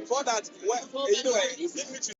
For that, Dignitary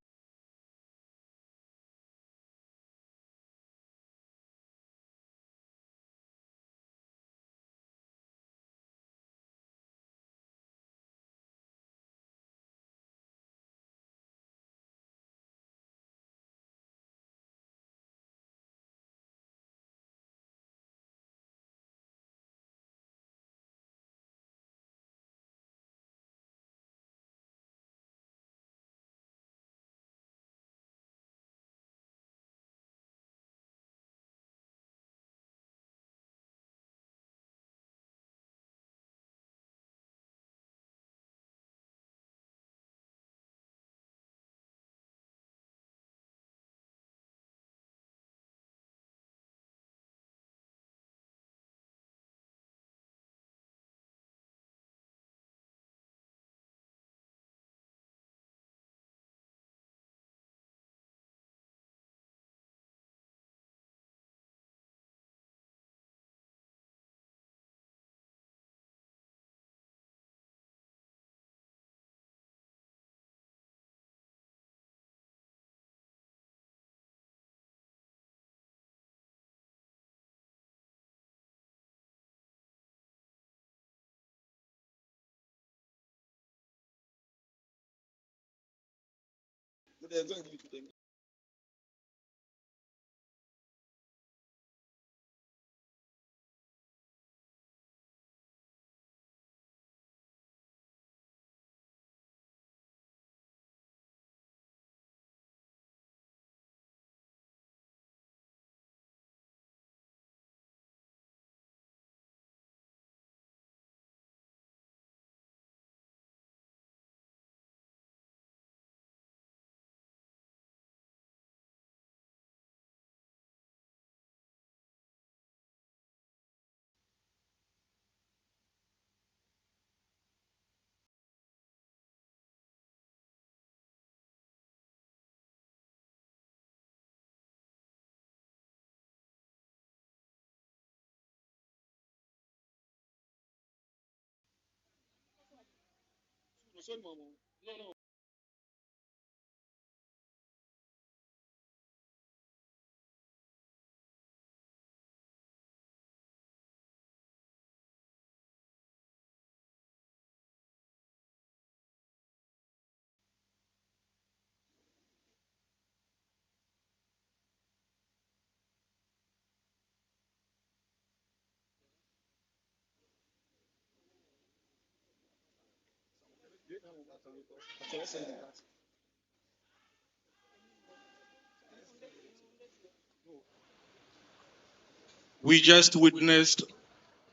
We just witnessed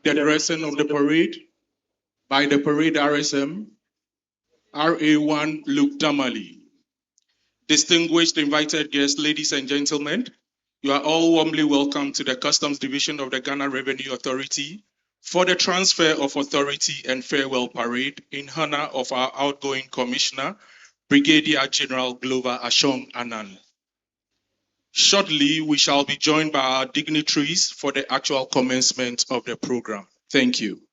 the dressing of the parade by the parade RSM, RA1 Luke Damali. Distinguished invited guests, ladies and gentlemen, you are all warmly welcome to the Customs Division of the Ghana Revenue Authority for the transfer of authority and farewell parade in honor of our outgoing Commissioner, Brigadier General Glover ASHONG ANNAN. Shortly, we shall be joined by our dignitaries for the actual commencement of the program. Thank you.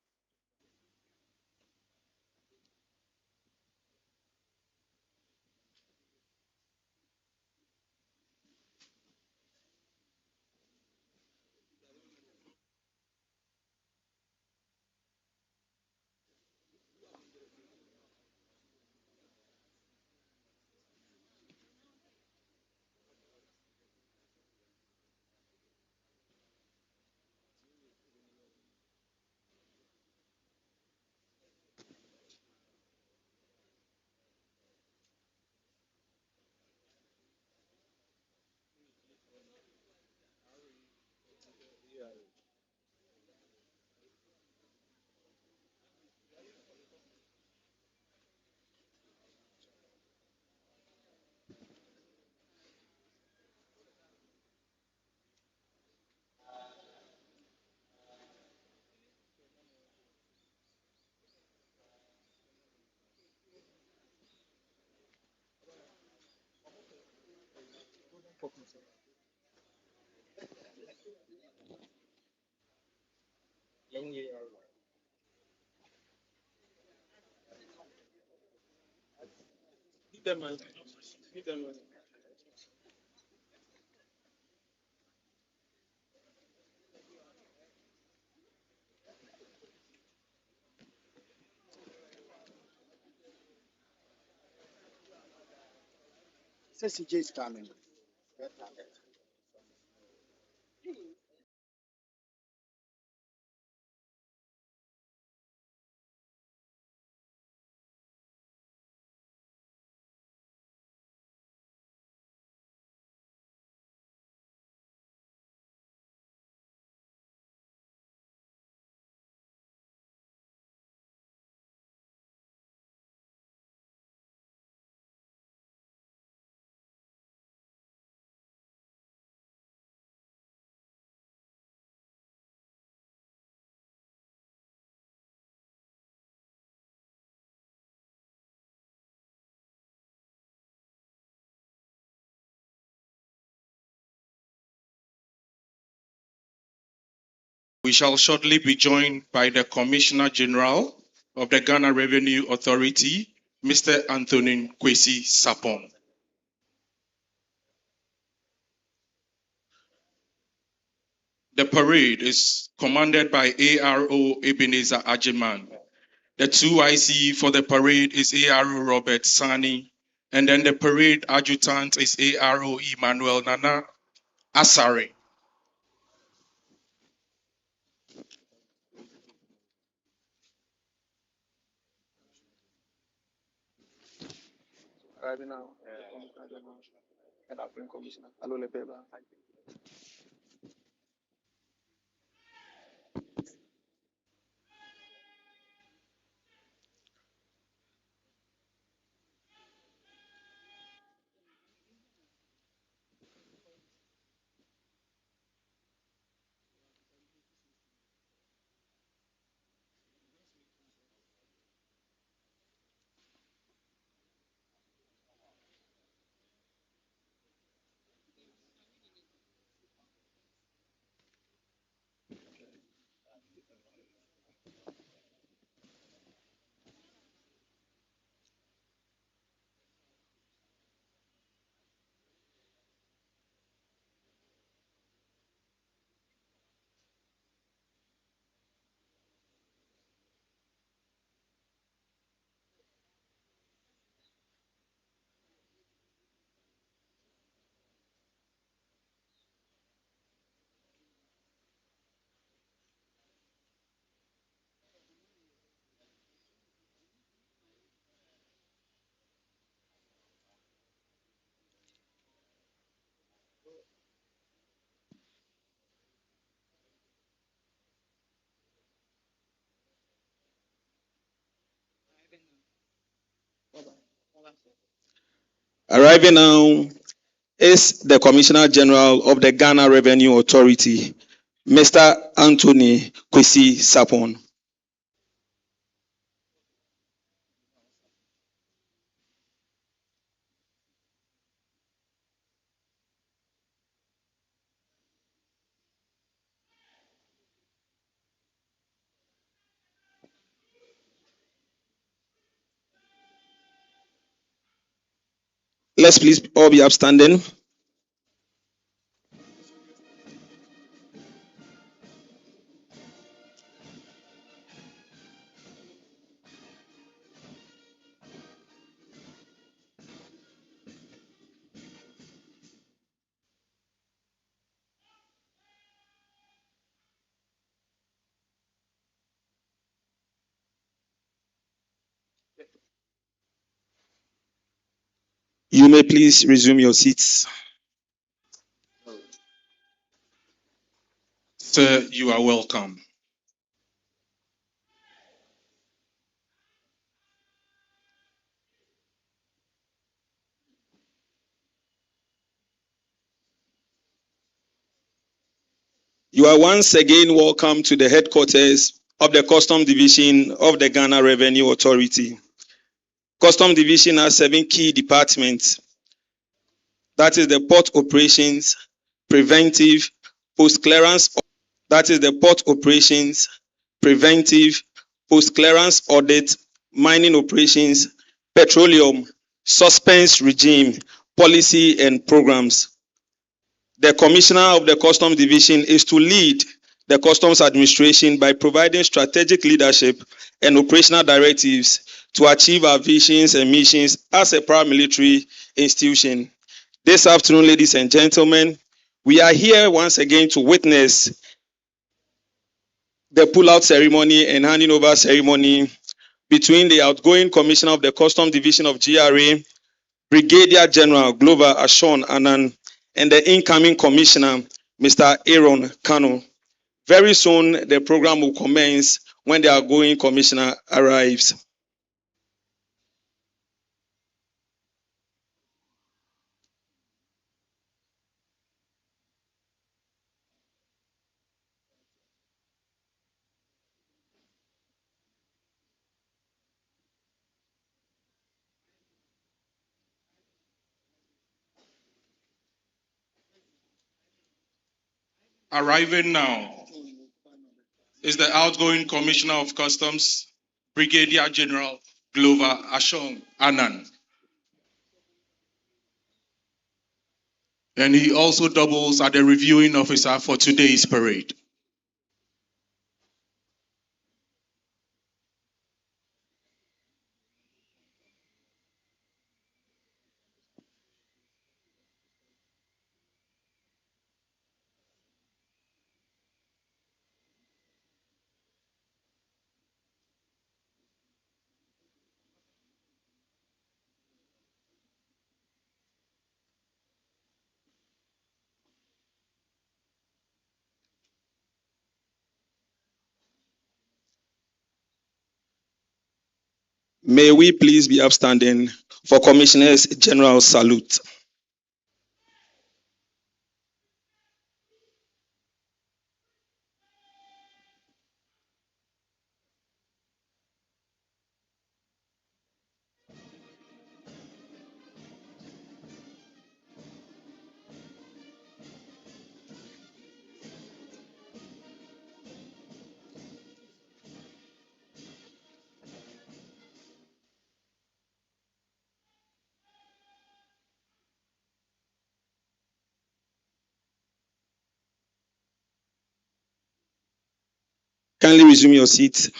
CJ is coming. We shall shortly be joined by the Commissioner General of the Ghana Revenue Authority, Mr. Anthony Kwesi Sapong. The parade is commanded by ARO Ebenezer Ajiman. The 2IC for the parade is ARO Robert Sani, And then the parade adjutant is ARO Emmanuel Nana Asare. Arriving now. And I'll bring Commissioner. Hello, Lebeba. Arriving now is the Commissioner General of the Ghana Revenue Authority, Mr. Anthony Kwesi Sapon. Let's please all be upstanding. You may please resume your seats. Sir, you are welcome. You are once again welcome to the headquarters of the Custom Division of the Ghana Revenue Authority. Custom Division has 7 key departments. That is the port operations, preventive, post-clearance. That is the port operations, preventive, post-clearance audit, mining operations, petroleum, suspense regime, policy and programs. The Commissioner of the Customs Division is to lead the Customs Administration by providing strategic leadership and operational directives to achieve our visions and missions as a paramilitary institution. This afternoon, ladies and gentlemen, we are here once again to witness the pull-out ceremony and handing over ceremony between the outgoing Commissioner of the Customs Division of GRA, Brigadier General Glover ASHONG ANNAN, and the incoming Commissioner, Mr. Aaron Kano. Very soon, the program will commence when the outgoing Commissioner arrives. Arriving now is the outgoing Commissioner of Customs, Brigadier General Glover ASHONG ANNAN. And he also doubles as the reviewing officer for today's parade. May we please be upstanding for Commissioner's General Salute. Kindly resume your seat.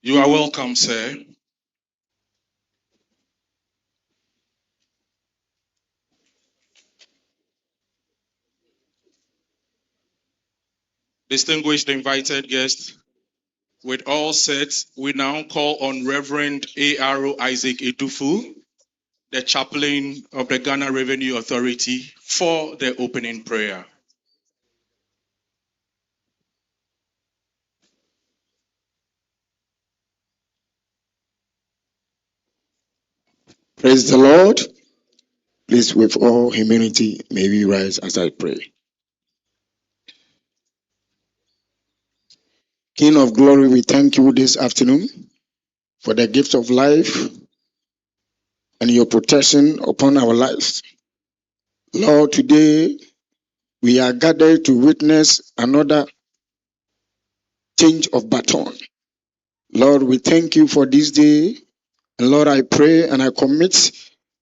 You are welcome, sir. Distinguished invited guests, with all set, we now call on Reverend A.R.O. Isaac Edufu, the chaplain of the Ghana Revenue Authority, for the opening prayer. Praise the Lord. Please, with all humility, may we rise as I pray. King of glory, we thank you this afternoon for the gift of life and your protection upon our lives. Lord, today we are gathered to witness another change of baton. Lord, we thank you for this day. And Lord, I pray and I commit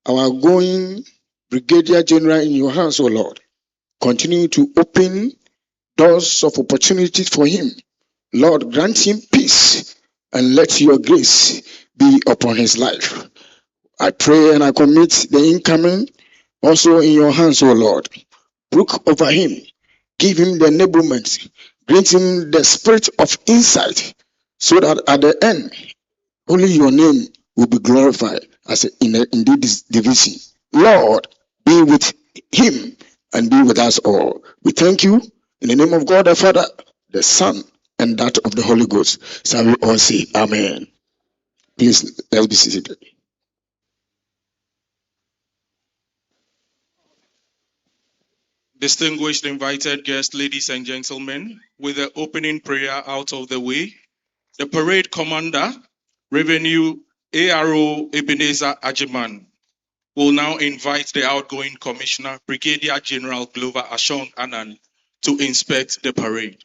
our going Brigadier General in your hands, O Lord. Continue to open doors of opportunities for him. Lord, grant him peace and let your grace be upon his life. I pray and I commit the incoming also in your hands, O Lord. Look over him. Give him the enablement. Grant him the spirit of insight so that at the end, only your name will be glorified as in this division. Lord, be with him and be with us all. We thank you in the name of God the Father, the Son, and that of the Holy Ghost. Shall we all say amen? Please, let's be seated. Distinguished invited guests, ladies and gentlemen, with the opening prayer out of the way, the parade commander, Revenue A.R.O. Ebenezer Ajiman, will now invite the outgoing commissioner, Brigadier General Glover ASHONG ANNAN, to inspect the parade.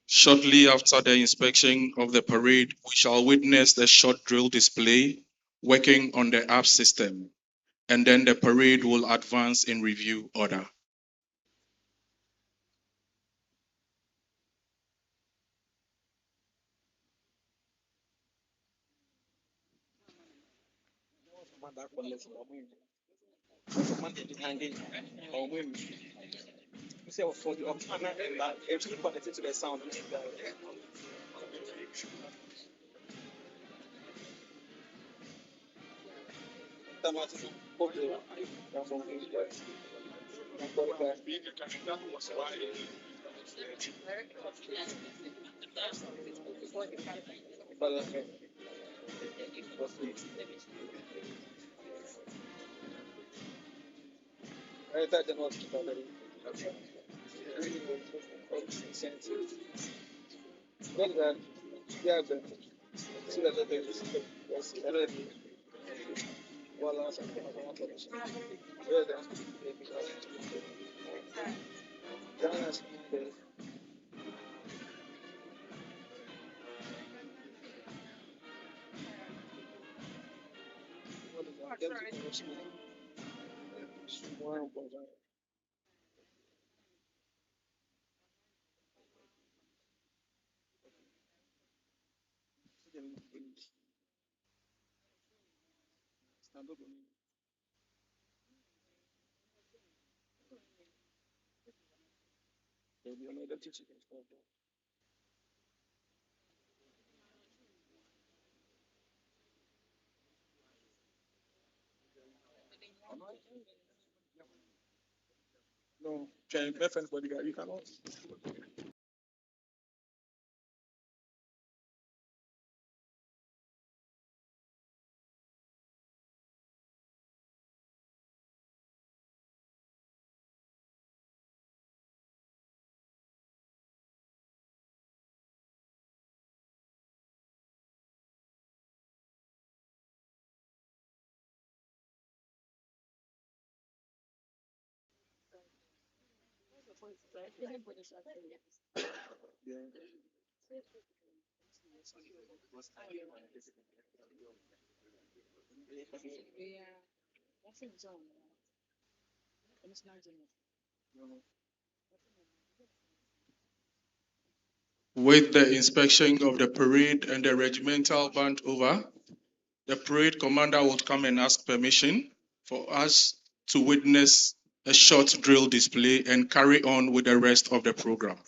Shortly after the inspection of the parade, we shall witness the short drill display working on the app system, and then the parade will advance in review order. With the inspection of the parade and the regimental band over, the parade commander would come and ask permission for us to witness a short drill display and carry on with the rest of the program.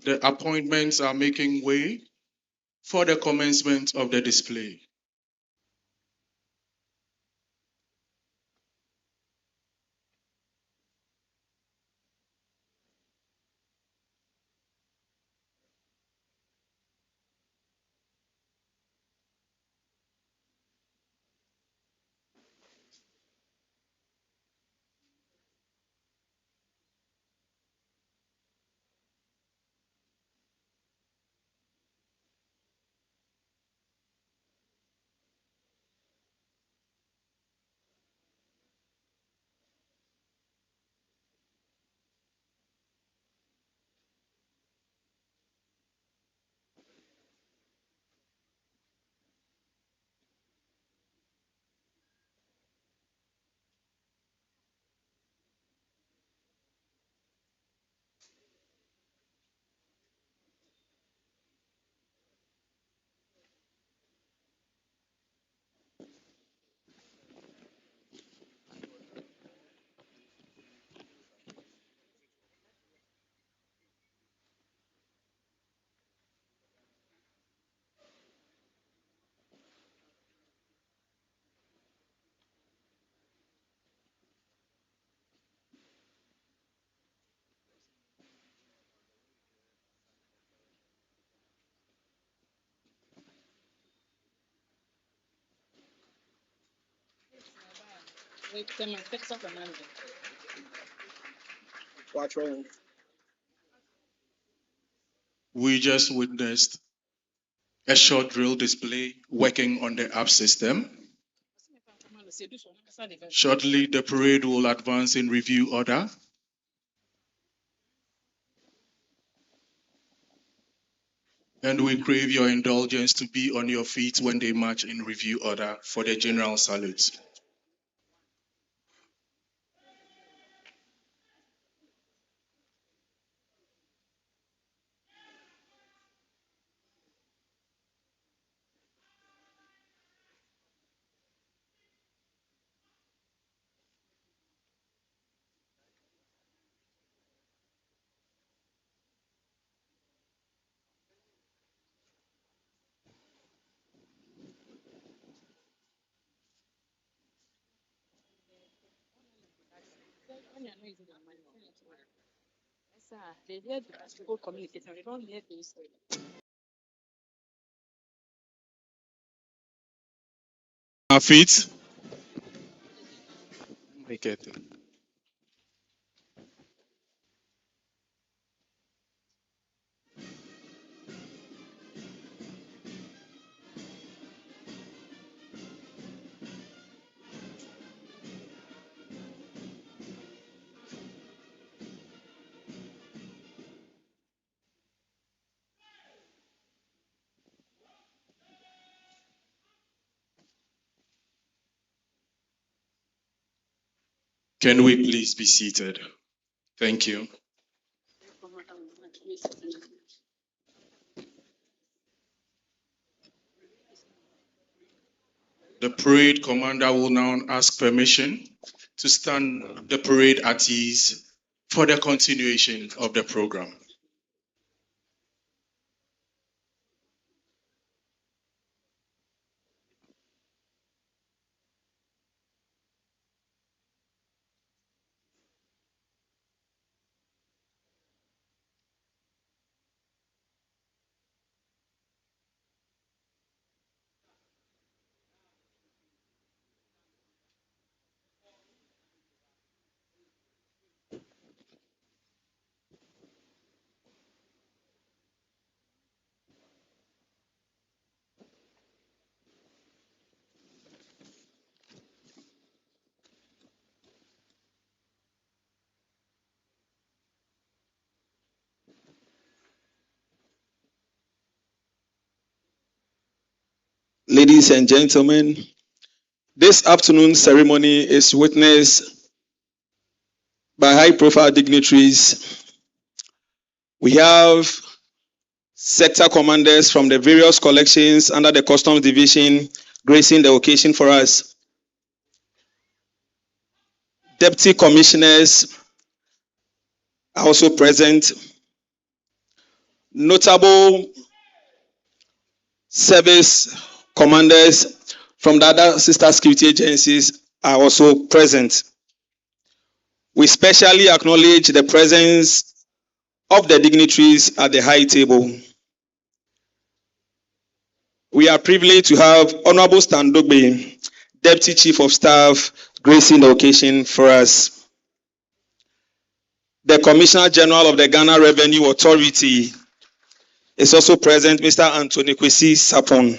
The appointments are making way for the commencement of the display. We just witnessed a short drill display working on the app system. Shortly, the parade will advance in review order. And we crave your indulgence to be on your feet when they march in review order for the general salute. Our feet. Can we please be seated? Thank you. The parade commander will now ask permission to stand the parade at ease for the continuation of the program. Ladies and gentlemen, this afternoon ceremony is witnessed by high-profile dignitaries. We have sector commanders from the various collections under the Customs Division gracing the occasion for us. Deputy commissioners are also present. Notable service commanders from the other sister security agencies are also present. We specially acknowledge the presence of the dignitaries at the high table. We are privileged to have Honorable Stan Dogbe, Deputy Chief of Staff, gracing the occasion for us. The Commissioner General of the Ghana Revenue Authority is also present, Mr. Anthony Kwesi Sapon.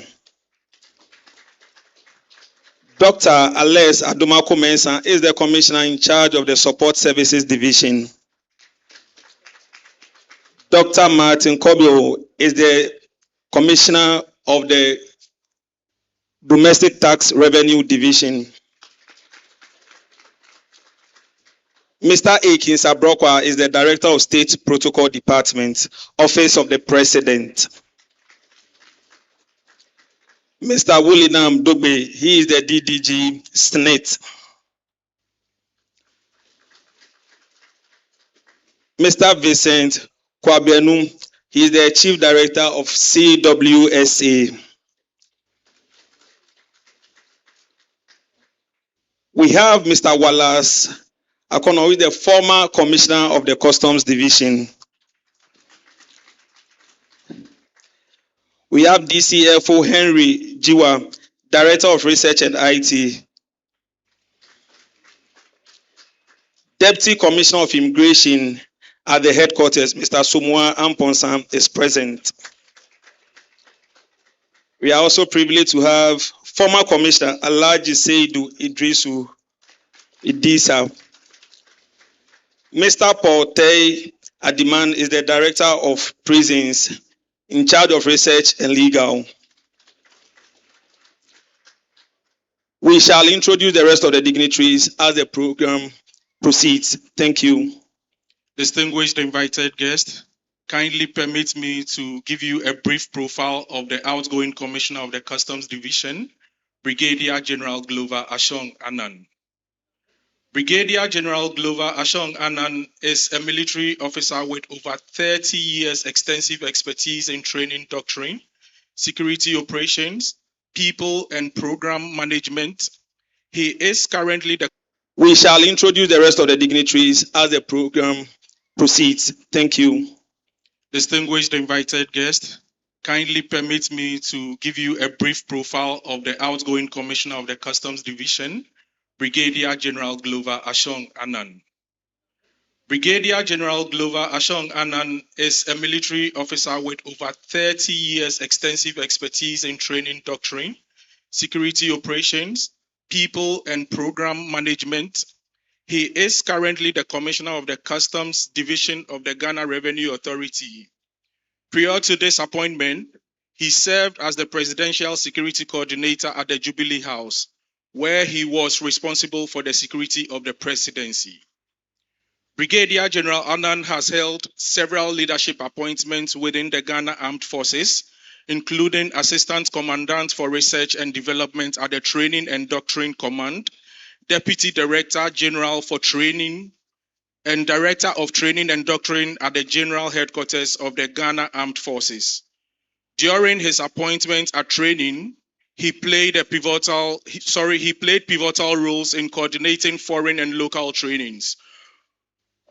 Dr. Ales Adomako Mensah is the Commissioner in charge of the Support Services Division. Dr. Martin Kobio is the Commissioner of the Domestic Tax Revenue Division. Mr. Akin Sabrokwa is the Director of State Protocol Department, Office of the President. Mr. Wulinam Dogbe, he is the DDG SNET. Mr. Vincent Kwabianu, he is the Chief Director of CWSA. We have Mr. Wallace Akono, the former Commissioner of the Customs Division. We have DCFO Henry Jiwa, Director of Research and IT. Deputy Commissioner of Immigration at the headquarters, Mr. Sumwa Amponsam, is present. We are also privileged to have former Commissioner Alhaji Seidu Idrisu Idisa. Mr. Paul Tay Adiman is the Director of Prisons in charge of research and legal. We shall introduce the rest of the dignitaries as the program proceeds. Thank you. Distinguished invited guests, kindly permit me to give you a brief profile of the outgoing Commissioner of the Customs Division, Brigadier General Glover ASHONG ANNAN. Brigadier General Glover ASHONG ANNAN is a military officer with over 30 years extensive expertise in training doctrine, security operations, people and program management. He is currently the... We shall introduce the rest of the dignitaries as the program proceeds. Thank you. Distinguished invited guests, kindly permit me to give you a brief profile of the outgoing Commissioner of the Customs Division, Brigadier General Glover ASHONG ANNAN. Brigadier General Glover ASHONG ANNAN is a military officer with over 30 years extensive expertise in training doctrine, security operations, people and program management. He is currently the Commissioner of the Customs Division of the Ghana Revenue Authority. Prior to this appointment, he served as the Presidential Security Coordinator at the Jubilee House, where he was responsible for the security of the presidency. Brigadier General Annan has held several leadership appointments within the Ghana Armed Forces, including Assistant Commandant for Research and Development at the Training and Doctrine Command, Deputy Director General for Training, and Director of Training and Doctrine at the General Headquarters of the Ghana Armed Forces. During his appointment at training, he played pivotal roles in coordinating foreign and local trainings,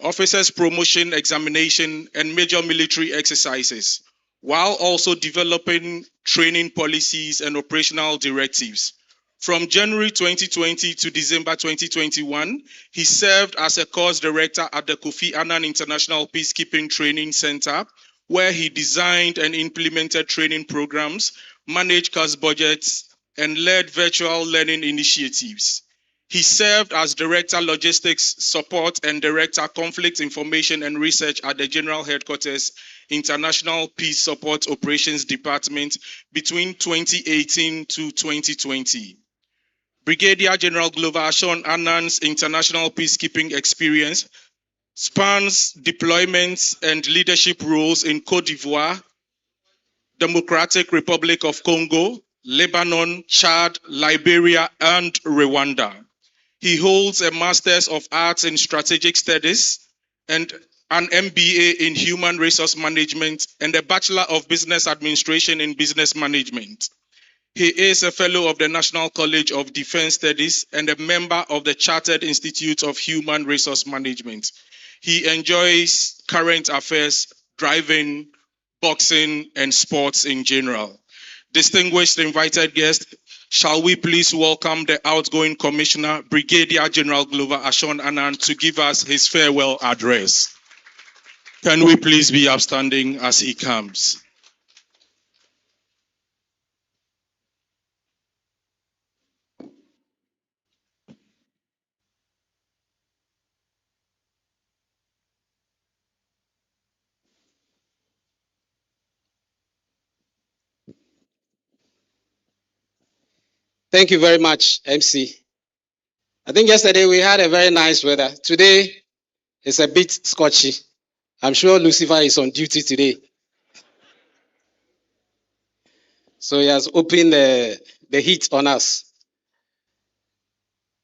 officers' promotion examination, and major military exercises, while also developing training policies and operational directives. From January 2020 to December 2021, he served as a course director at the Kofi Annan International Peacekeeping Training Center, where he designed and implemented training programs, managed cost budgets, and led virtual learning initiatives. He served as Director Logistics Support and Director Conflict Information and Research at the General Headquarters International Peace Support Operations Department between 2018 to 2020. Brigadier General Glover ASHONG ANNAN's international peacekeeping experience spans deployments and leadership roles in Côte d'Ivoire, Democratic Republic of Congo, Lebanon, Chad, Liberia, and Rwanda. He holds a Master's of Arts in Strategic Studies and an MBA in Human Resource Management and a Bachelor of Business Administration in Business Management. He is a Fellow of the National College of Defense Studies and a member of the Chartered Institute of Human Resource Management. He enjoys current affairs, driving, boxing, and sports in general. Distinguished invited guests, shall we please welcome the outgoing Commissioner, Brigadier General Glover ASHONG ANNAN, to give us his farewell address. Can we please be upstanding as he comes? Thank you very much, MC. I think yesterday we had a very nice weather. Today it's a bit scorchy. I'm sure Lucifer is on duty today. So he has opened the heat on us.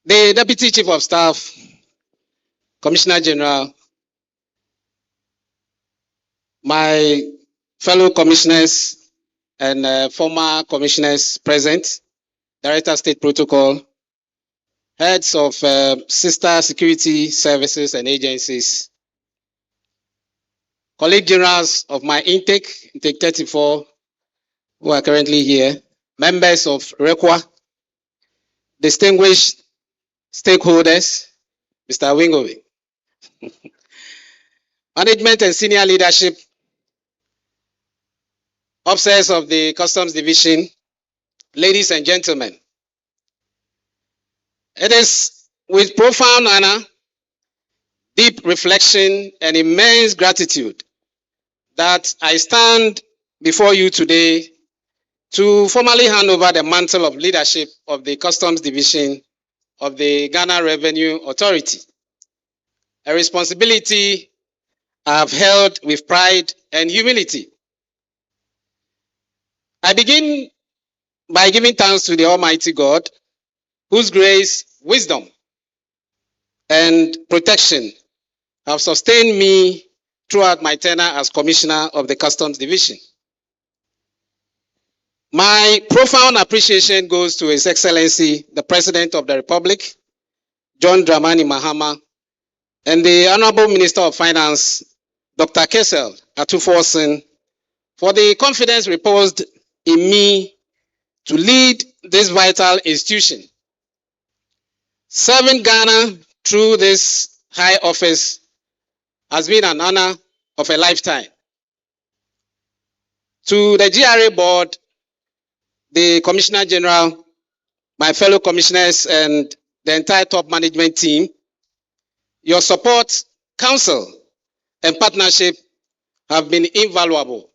The Deputy Chief of Staff, Commissioner General, my fellow commissioners and former commissioners present, Director State Protocol, heads of sister security services and agencies, colleague generals of my intake 34, who are currently here, members of REQUA, distinguished stakeholders, Mr. Wingowe, management and senior leadership, officers of the Customs Division, ladies and gentlemen. It is with profound honor, deep reflection, and immense gratitude that I stand before you today to formally hand over the mantle of leadership of the Customs Division of the Ghana Revenue Authority, a responsibility I have held with pride and humility. I begin by giving thanks to the Almighty God, whose grace, wisdom, and protection have sustained me throughout my tenure as Commissioner of the Customs Division. My profound appreciation goes to His Excellency, the President of the Republic, John Dramani Mahama, and the Honorable Minister of Finance, Dr. Kessel Atuforsen, for the confidence reposed in me to lead this vital institution. Serving Ghana through this high office has been an honor of a lifetime. To the GRA board, the Commissioner General, my fellow commissioners, and the entire top management team, your support, counsel, and partnership have been invaluable.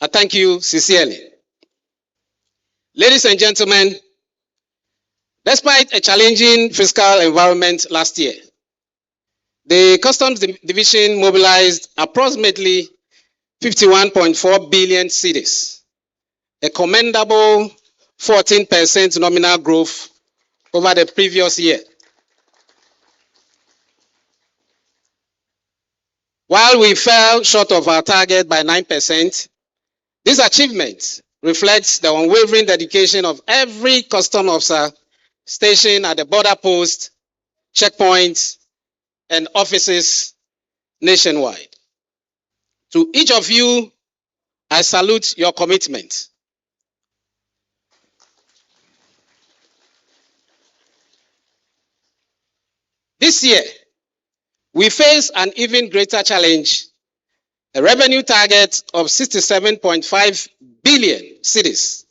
I thank you sincerely. Ladies and gentlemen, despite a challenging fiscal environment last year, the Customs Division mobilized approximately 51.4 billion cedis, a commendable 14% nominal growth over the previous year. While we fell short of our target by 9%, this achievement reflects the unwavering dedication of every custom officer stationed at the border post, checkpoints, and offices nationwide. To each of you, I salute your commitment. This year, we face an even greater challenge, a revenue target of 67.5 billion cedis.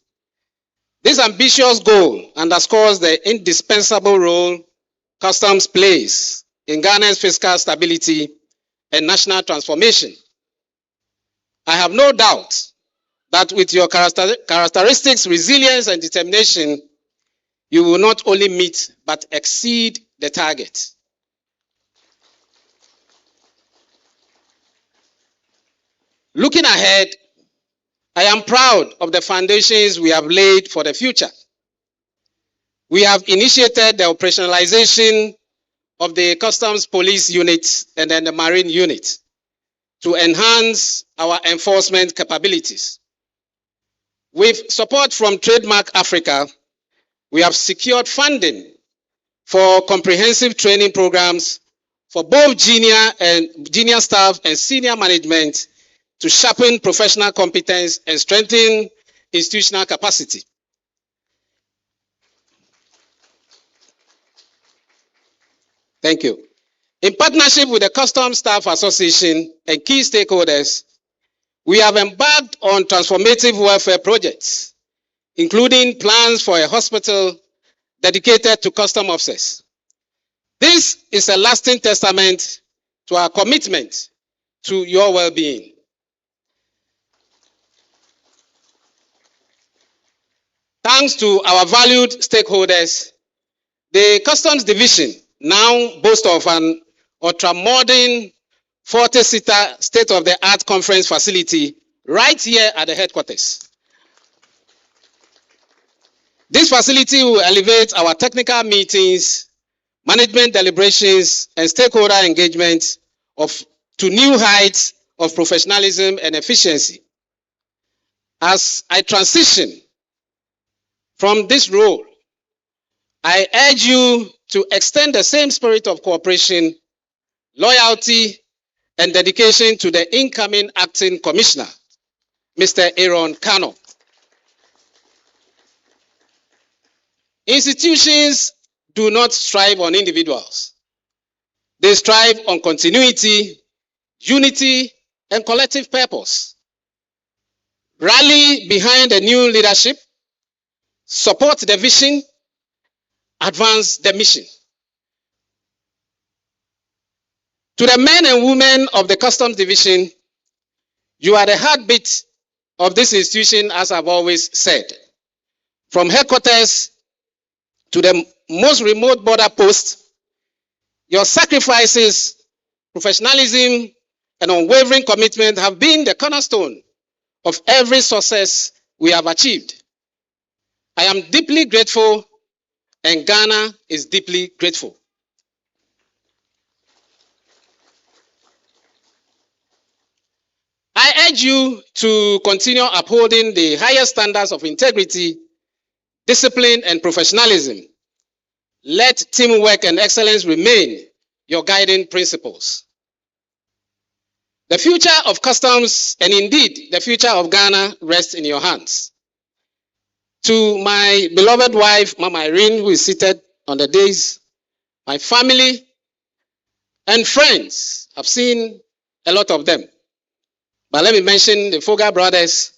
This ambitious goal underscores the indispensable role customs plays in Ghana's fiscal stability and national transformation. I have no doubt that with your characteristics, resilience, and determination, you will not only meet but exceed the target. Looking ahead, I am proud of the foundations we have laid for the future. We have initiated the operationalization of the Customs Police Unit and then the Marine Unit to enhance our enforcement capabilities. With support from Trademark Africa, we have secured funding for comprehensive training programs for both junior staff and senior management to sharpen professional competence and strengthen institutional capacity. Thank you. In partnership with the Customs Staff Association and key stakeholders, we have embarked on transformative welfare projects, including plans for a hospital dedicated to custom officers. This is a lasting testament to our commitment to your well-being. Thanks to our valued stakeholders, the Customs Division now boasts of an ultra-modern 40-seater state-of-the-art conference facility right here at the headquarters. This facility will elevate our technical meetings, management deliberations, and stakeholder engagement to new heights of professionalism and efficiency. As I transition from this role, I urge you to extend the same spirit of cooperation, loyalty, and dedication to the incoming acting commissioner, Mr. Aaron Kano. Institutions do not strive on individuals. They strive on continuity, unity, and collective purpose. Rally behind the new leadership, support the vision, advance the mission. To the men and women of the Customs Division, you are the heartbeat of this institution, as I've always said. From headquarters to the most remote border posts, your sacrifices, professionalism, and unwavering commitment have been the cornerstone of every success we have achieved. I am deeply grateful, and Ghana is deeply grateful. I urge you to continue upholding the highest standards of integrity, discipline, and professionalism. Let teamwork and excellence remain your guiding principles. The future of customs, and indeed the future of Ghana, rests in your hands. To my beloved wife, Mama Irene, who is seated on the dais, my family and friends, I've seen a lot of them. But let me mention the Foga brothers,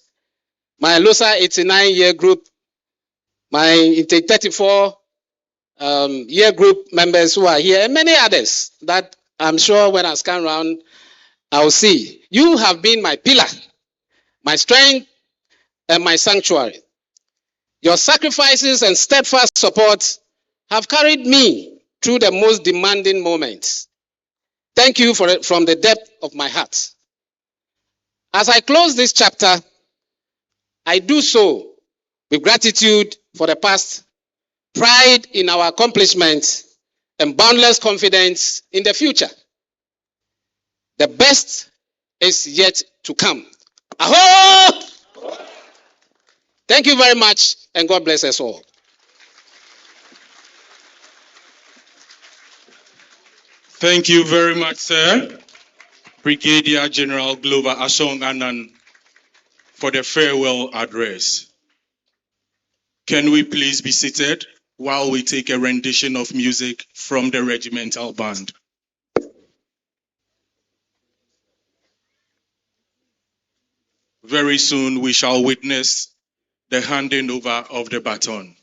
my LOSA 89-year group, my Intake 34 year group members who are here, and many others that I'm sure when I scan around, I'll see. You have been my pillar, my strength, and my sanctuary. Your sacrifices and steadfast support have carried me through the most demanding moments. Thank you for it from the depth of my heart. As I close this chapter, I do so with gratitude for the past, pride in our accomplishments, and boundless confidence in the future. The best is yet to come. Aho! Thank you very much, and God bless us all. Thank you very much, sir. Brigadier General Glover ASHONG ANNAN, for the farewell address. Can we please be seated while we take a rendition of music from the regimental band? Very soon we shall witness the handing over of the baton.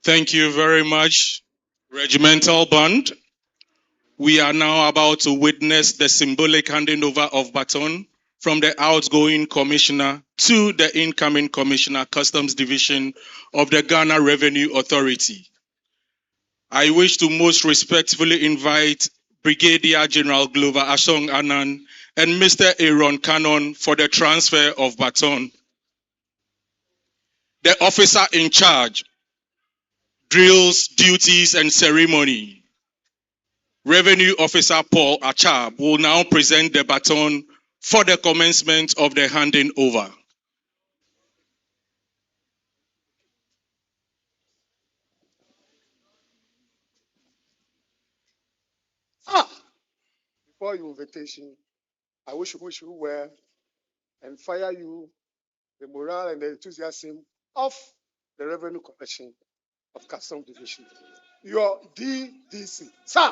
Thank you very much, Regimental Band. We are now about to witness the symbolic handing over of baton from the outgoing commissioner to the incoming commissioner, Customs Division of the Ghana Revenue Authority. I wish to most respectfully invite Brigadier General Glover ASHONG ANNAN and Mr. Aaron Cannon for the transfer of baton. The officer in charge, drills, duties, and ceremony, Revenue Officer Paul Achab, will now present the baton for the commencement of the handing over. Before your invitation, I wish you well and fire you the morale and the enthusiasm of the Revenue Commission of Customs Division. Your DDC. Sir.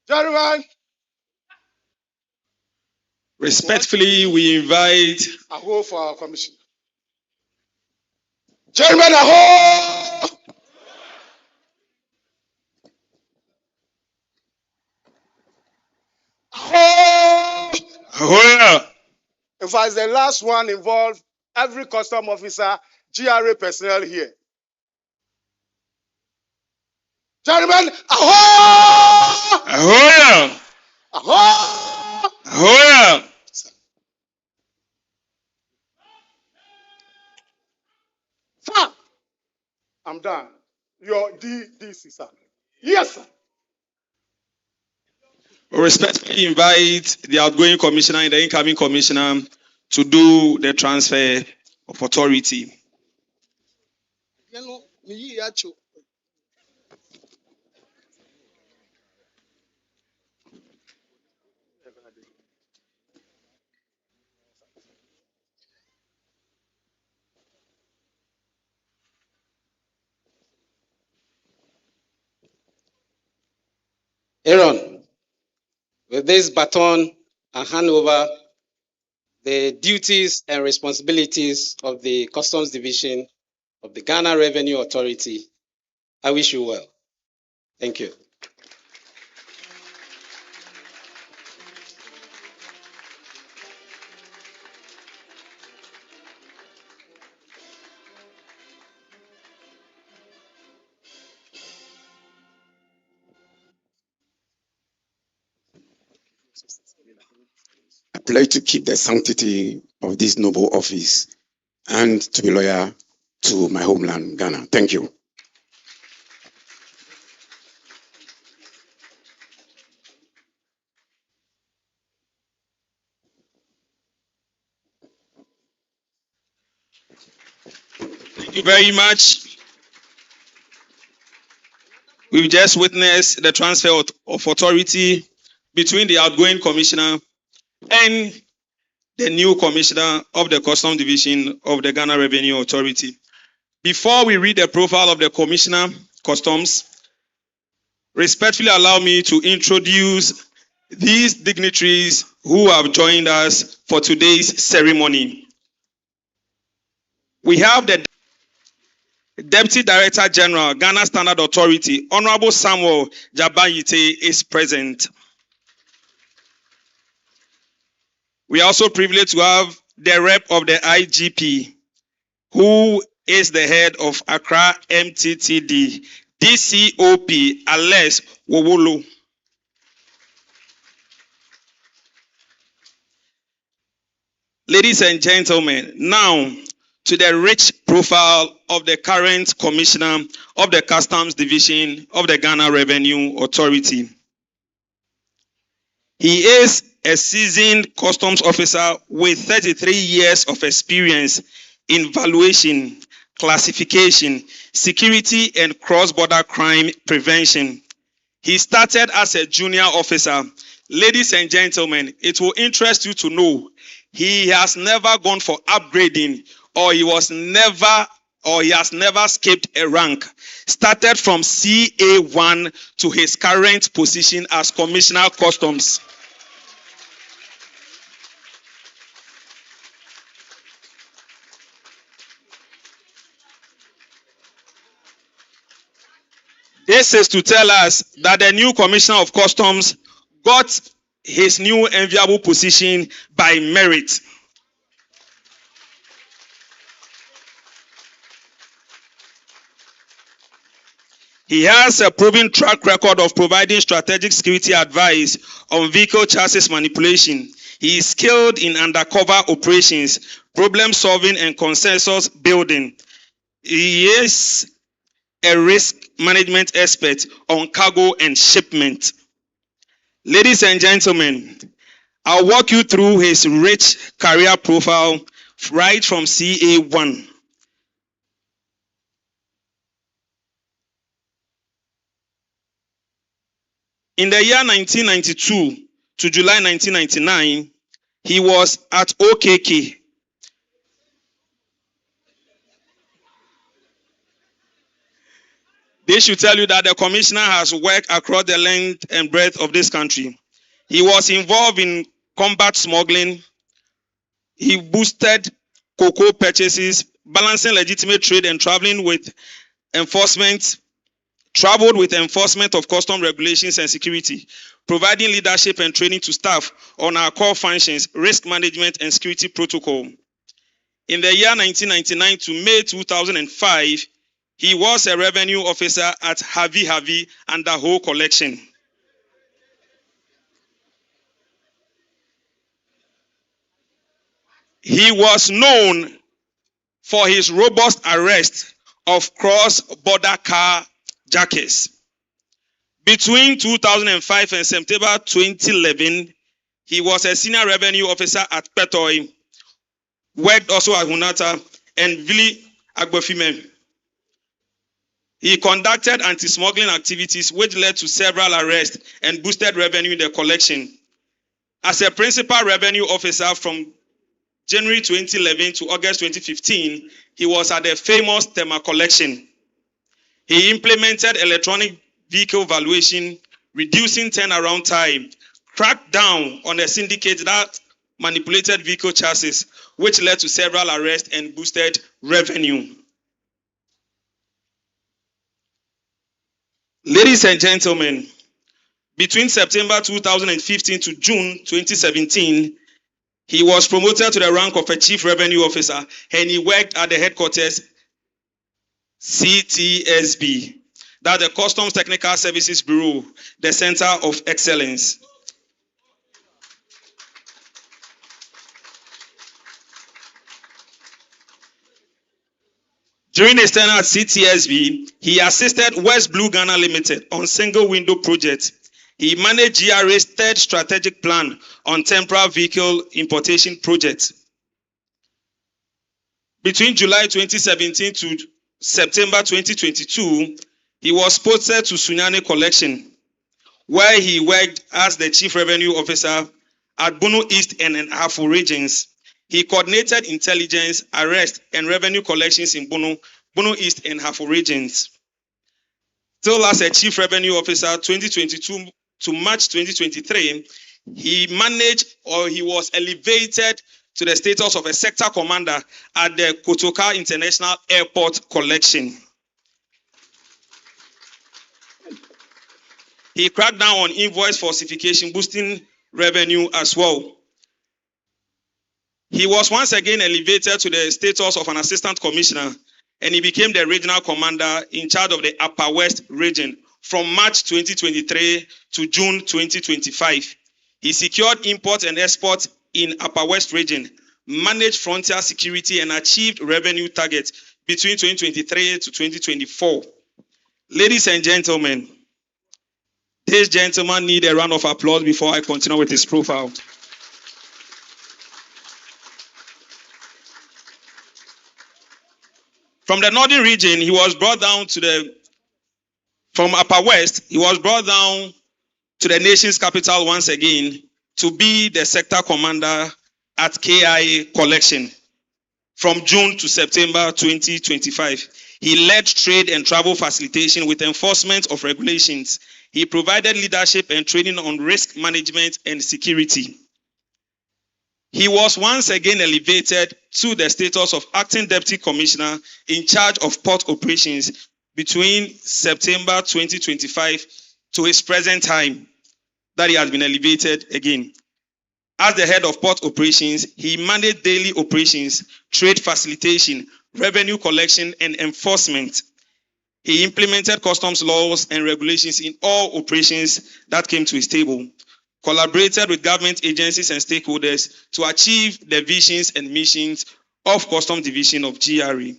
Gentlemen. Respectfully, we invite Aho for our commission. Gentlemen, aho! Aho! Ahoya! In fact, the last one involved every custom officer, GRA personnel here. Gentlemen, aho! Ahoya! Aho! Ahoya! Sir, I'm done. Your DDC, sir. Yes, sir. We respectfully invite the outgoing commissioner and the incoming commissioner to do the transfer of authority. Aaron, with this baton, I hand over the duties and responsibilities of the Customs Division of the Ghana Revenue Authority. I wish you well. Thank you. I pledge to keep the sanctity of this noble office and to be loyal to my homeland, Ghana. Thank you. Thank you very much. We've just witnessed the transfer of authority between the outgoing commissioner and the new commissioner of the Customs Division of the Ghana Revenue Authority. Before we read the profile of the commissioner, Customs, respectfully allow me to introduce these dignitaries who have joined us for today's ceremony. We have the Deputy Director General, Ghana Standard Authority, Honorable Samuel Jabayite is present. We are also privileged to have the rep of the IGP, who is the head of Accra MTTD, DCOP, Alex Wowolo. Ladies and gentlemen, now to the rich profile of the current commissioner of the Customs Division of the Ghana Revenue Authority. He is a seasoned customs officer with 33 years of experience in valuation, classification, security, and cross-border crime prevention. He started as a junior officer. Ladies and gentlemen, it will interest you to know he has never gone for upgrading, or he has never skipped a rank. Started from CA1 to his current position as Commissioner Customs. This is to tell us that the new Commissioner of Customs got his new enviable position by merit. He has a proven track record of providing strategic security advice on vehicle chassis manipulation. He is skilled in undercover operations, problem solving, and consensus building. He is a risk management expert on cargo and shipment. Ladies and gentlemen, I'll walk you through his rich career profile right from CA1. In the year 1992 to July 1999, he was at OKK. They should tell you that the commissioner has worked across the length and breadth of this country. He was involved in combat smuggling. He boosted cocoa purchases, balancing legitimate trade and traveled with enforcement of custom regulations and security, providing leadership and training to staff on our core functions, risk management and security protocol. In the year 1999 to May 2005, he was a revenue officer at Havi and the whole collection. He was known for his robust arrest of cross-border car jackers. Between 2005 and September 2011, he was a senior revenue officer at Petoi, worked also at Hunata and Vili Agbofime. He conducted anti-smuggling activities which led to several arrests and boosted revenue in the collection. As a principal revenue officer from January 2011 to August 2015, he was at the famous Tema collection. He implemented electronic vehicle valuation, reducing turnaround time, cracked down on a syndicate that manipulated vehicle chassis, which led to several arrests and boosted revenue. Ladies and gentlemen, between September 2015 to June 2017, he was promoted to the rank of a chief revenue officer and he worked at the headquarters CTSB, that's the Customs Technical Services Bureau, the Center of Excellence. During his tenure at CTSB, he assisted West Blue Ghana Limited on single window projects. He managed GRA's third strategic plan on temporary vehicle importation projects. Between July 2017 to September 2022, he was posted to Sunyani Collection, where he worked as the Chief Revenue Officer at Bono East and Ahafo regions. He coordinated intelligence, arrest, and revenue collections in Bono East and Ahafo regions. Still as a Chief Revenue Officer 2022 to March 2023, he was elevated to the status of a sector commander at the Kotoka International Airport Collection. He cracked down on invoice falsification, boosting revenue as well. He was once again elevated to the status of an assistant commissioner, and he became the regional commander in charge of the Upper West region from March 2023 to June 2025. He secured import and export in Upper West region, managed frontier security, and achieved revenue targets between 2023 to 2024. Ladies and gentlemen, this gentleman needs a round of applause before I continue with his profile. From the northern region, he was brought down from Upper West, he was brought down to the nation's capital once again to be the sector commander at KIA Collection from June to September 2025. He led trade and travel facilitation with enforcement of regulations. He provided leadership and training on risk management and security. He was once again elevated to the status of acting deputy commissioner in charge of port operations between September 2025 to his present time that he has been elevated again. As the head of port operations, he managed daily operations, trade facilitation, revenue collection, and enforcement. He implemented customs laws and regulations in all operations that came to his table, collaborated with government agencies and stakeholders to achieve the visions and missions of Customs Division of GRA.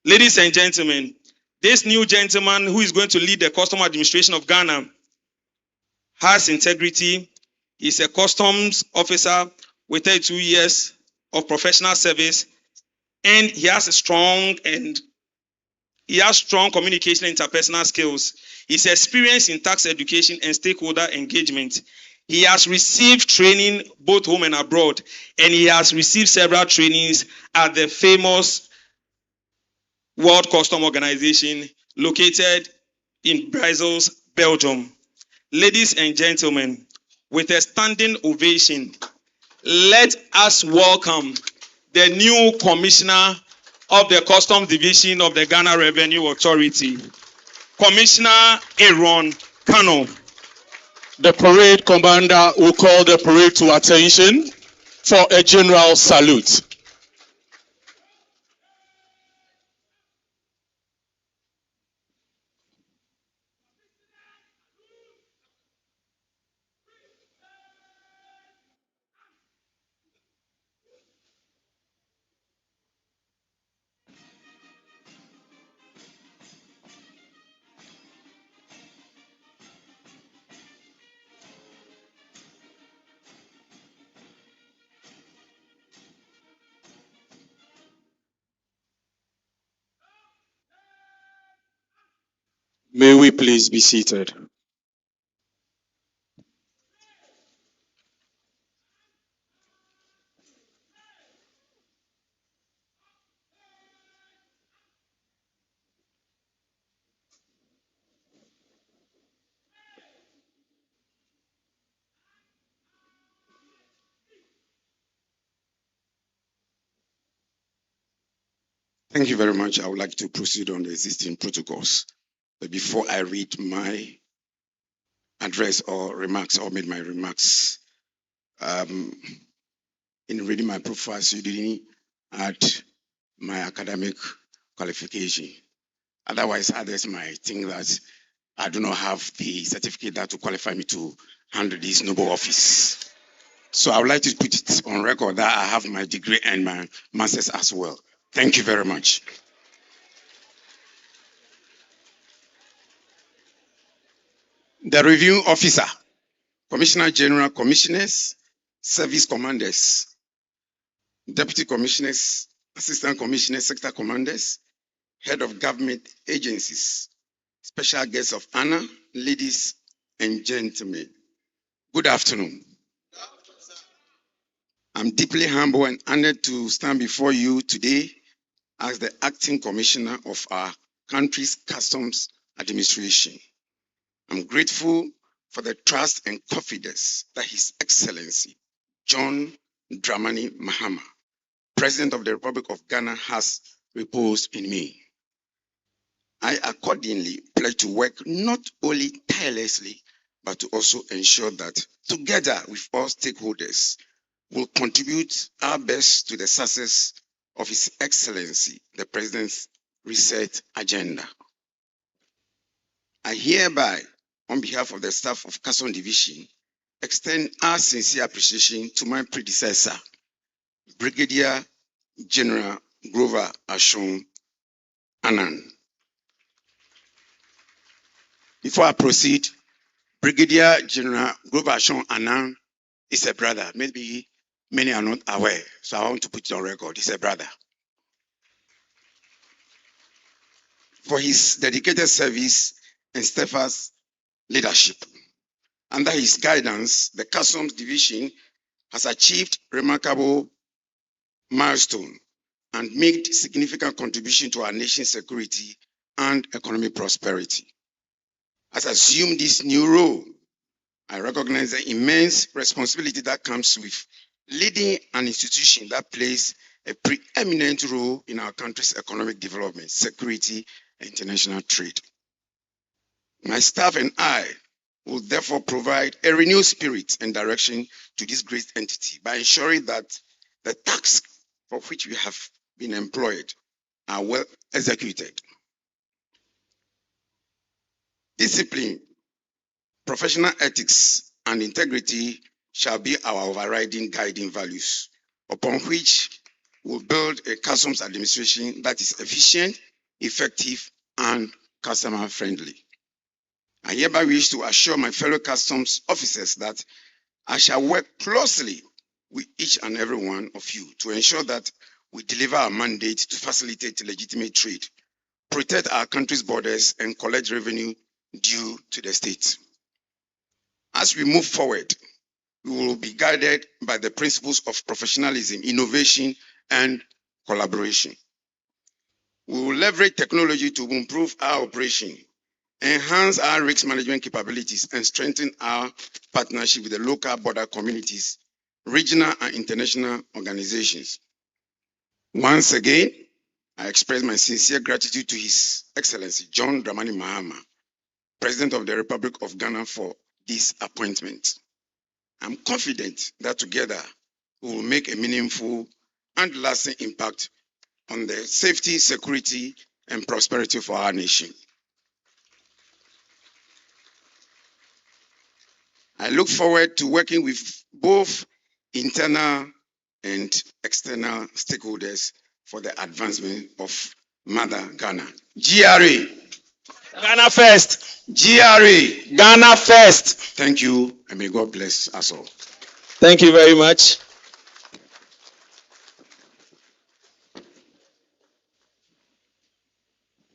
Ladies and gentlemen, this new gentleman who is going to lead the Customs Administration of Ghana has integrity. He's a customs officer with 32 years of professional service, and he has strong communication and interpersonal skills. He's experienced in tax education and stakeholder engagement. He has received training both home and abroad, and he has received several trainings at the famous World Customs Organization located in Brussels, Belgium. Ladies and gentlemen, with a standing ovation, let us welcome the new commissioner of the Customs Division of the Ghana Revenue Authority, Commissioner Aaron Kano. The parade commander will call the parade to attention for a general salute. May we please be seated. Thank you very much. I would like to proceed on the existing protocols. But before I read my address or remarks, or made my remarks, in reading my profile, you didn't add my academic qualification. Otherwise, others might think that I do not have the certificate that will qualify me to handle this noble office. So I would like to put it on record that I have my degree and my master's as well. Thank you very much. The review officer, Commissioner General, Commissioners, Service Commanders, Deputy Commissioners, Assistant Commissioners, Sector Commanders, Head of Government Agencies, special guests of honor, ladies and gentlemen. Good afternoon. I'm deeply humbled and honored to stand before you today as the acting commissioner of our country's customs administration. I'm grateful for the trust and confidence that His Excellency John Dramani Mahama, President of the Republic of Ghana, has reposed in me. I accordingly pledge to work not only tirelessly, but to also ensure that together with all stakeholders, will contribute our best to the success of His Excellency, the President's reset agenda. I hereby, on behalf of the staff of Customs Division, extend our sincere appreciation to my predecessor, Brigadier General Grover ASHONG, ANNAN. Before I proceed, Brigadier General Grover ASHONG, ANNAN is a brother. Maybe many are not aware, so I want to put it on record. He's a brother. For his dedicated service and steadfast leadership. Under his guidance, the Customs Division has achieved remarkable milestone and made significant contribution to our nation's security and economic prosperity. As I assume this new role, I recognize the immense responsibility that comes with leading an institution that plays a preeminent role in our country's economic development, security, and international trade. My staff and I will therefore provide a renewed spirit and direction to this great entity by ensuring that the tasks for which we have been employed are well executed. Discipline, professional ethics, and integrity shall be our overriding guiding values, upon which we'll build a customs administration that is efficient, effective, and customer-friendly. I hereby wish to assure my fellow customs officers that I shall work closely with each and every one of you to ensure that we deliver our mandate to facilitate legitimate trade, protect our country's borders, and collect revenue due to the state. As we move forward, we will be guided by the principles of professionalism, innovation, and collaboration. We will leverage technology to improve our operation, enhance our risk management capabilities, and strengthen our partnership with the local border communities, regional and international organizations. Once again, I express my sincere gratitude to His Excellency John Dramani Mahama, President of the Republic of Ghana, for this appointment. I'm confident that together we will make a meaningful and lasting impact on the safety, security, and prosperity for our nation. I look forward to working with both internal and external stakeholders for the advancement of Mother Ghana. GRA. Ghana first. GRA. Ghana first. Thank you, and may God bless us all. Thank you very much.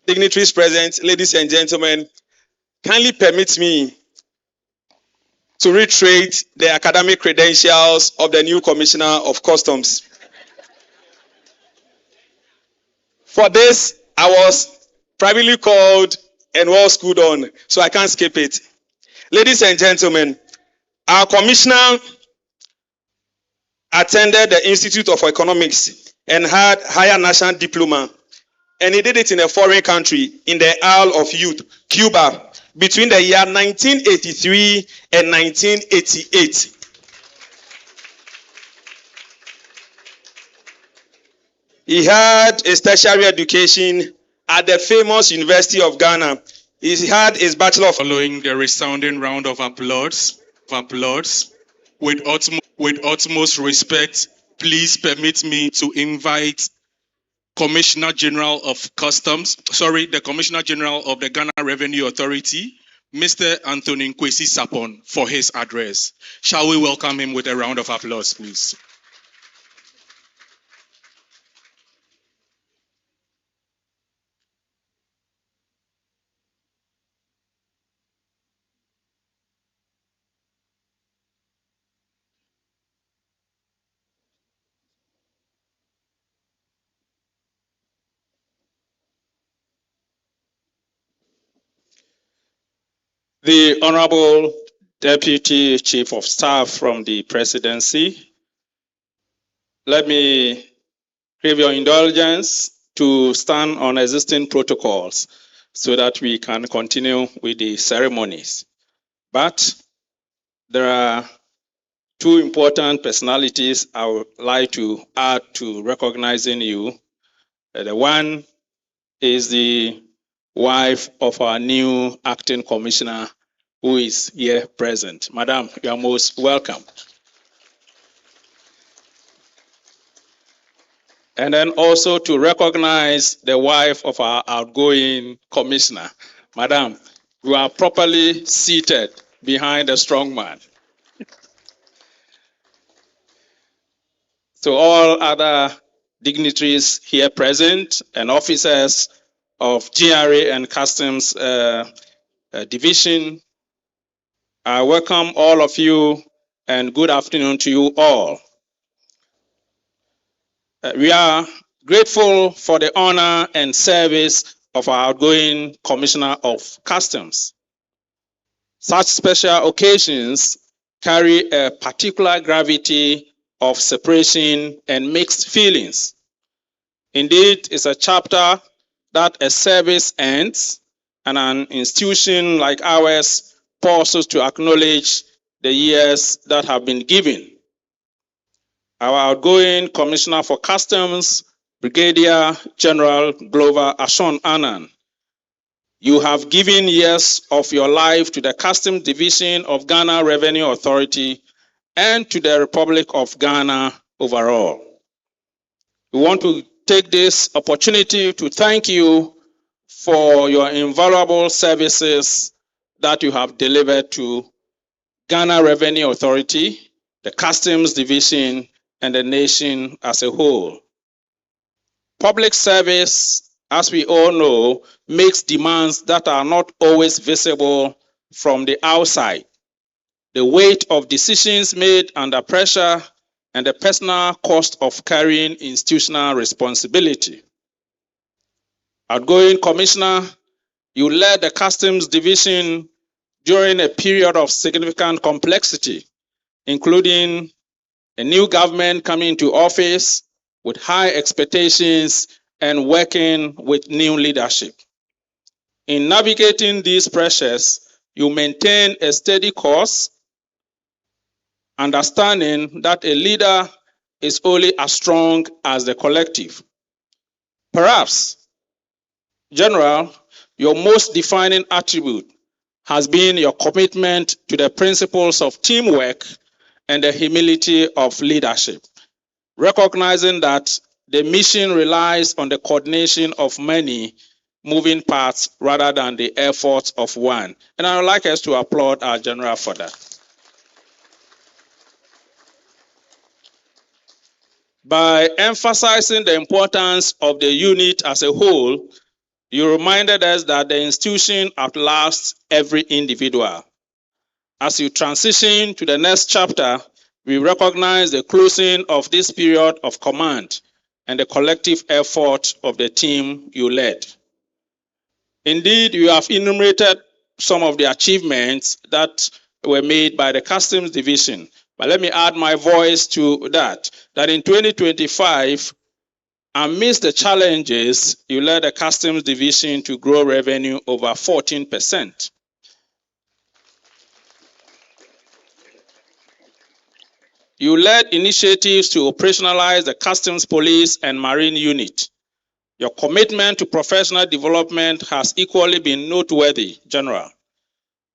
Dignitaries present, ladies and gentlemen, kindly permit me to reiterate the academic credentials of the new Commissioner of Customs. For this, I was privately called and well schooled on, so I can't skip it. Ladies and gentlemen, our Commissioner attended the Institute of Economics and had higher national diploma, and he did it in a foreign country, in the Isle of Youth, Cuba, between the year 1983 and 1988. He had a tertiary education at the famous University of Ghana. He had his Bachelor of... Following the resounding round of applause, with utmost respect, please permit me to invite Commissioner General of Customs, the Commissioner General of the Ghana Revenue Authority, Mr. Anthony Nkwesi Sapon, for his address. Shall we welcome him with a round of applause, please? The Honorable Deputy Chief of Staff from the Presidency, let me crave your indulgence to stand on existing protocols so that we can continue with the ceremonies. But there are two important personalities I would like to add to recognizing you. The one is the wife of our new acting commissioner, who is here present. Madam, you are most welcome. And then also to recognize the wife of our outgoing commissioner. Madam, you are properly seated behind the strong man. To all other dignitaries here present and officers of GRA and Customs Division, I welcome all of you and good afternoon to you all. We are grateful for the honor and service of our outgoing Commissioner of Customs. Such special occasions carry a particular gravity of separation and mixed feelings. Indeed, it's a chapter that a service ends and an institution like ours pauses to acknowledge the years that have been given. Our outgoing Commissioner for Customs, Brigadier General Glover ASHONG ANNAN, you have given years of your life to the Customs Division of Ghana Revenue Authority and to the Republic of Ghana overall. We want to take this opportunity to thank you for your invaluable services that you have delivered to Ghana Revenue Authority, the Customs Division, and the nation as a whole. Public service, as we all know, makes demands that are not always visible from the outside. The weight of decisions made under pressure and the personal cost of carrying institutional responsibility. Outgoing Commissioner, you led the Customs Division during a period of significant complexity, including a new government coming into office with high expectations and working with new leadership. In navigating these pressures, you maintain a steady course, understanding that a leader is only as strong as the collective. Perhaps, General, your most defining attribute has been your commitment to the principles of teamwork and the humility of leadership, recognizing that the mission relies on the coordination of many moving parts rather than the efforts of one. And I would like us to applaud our General for that. By emphasizing the importance of the unit as a whole, you reminded us that the institution outlasts every individual. As you transition to the next chapter, we recognize the closing of this period of command and the collective effort of the team you led. Indeed, you have enumerated some of the achievements that were made by the Customs Division. But let me add my voice to that in 2025, amidst the challenges, you led the Customs Division to grow revenue over 14%. You led initiatives to operationalize the Customs Police and Marine Unit. Your commitment to professional development has equally been noteworthy, General.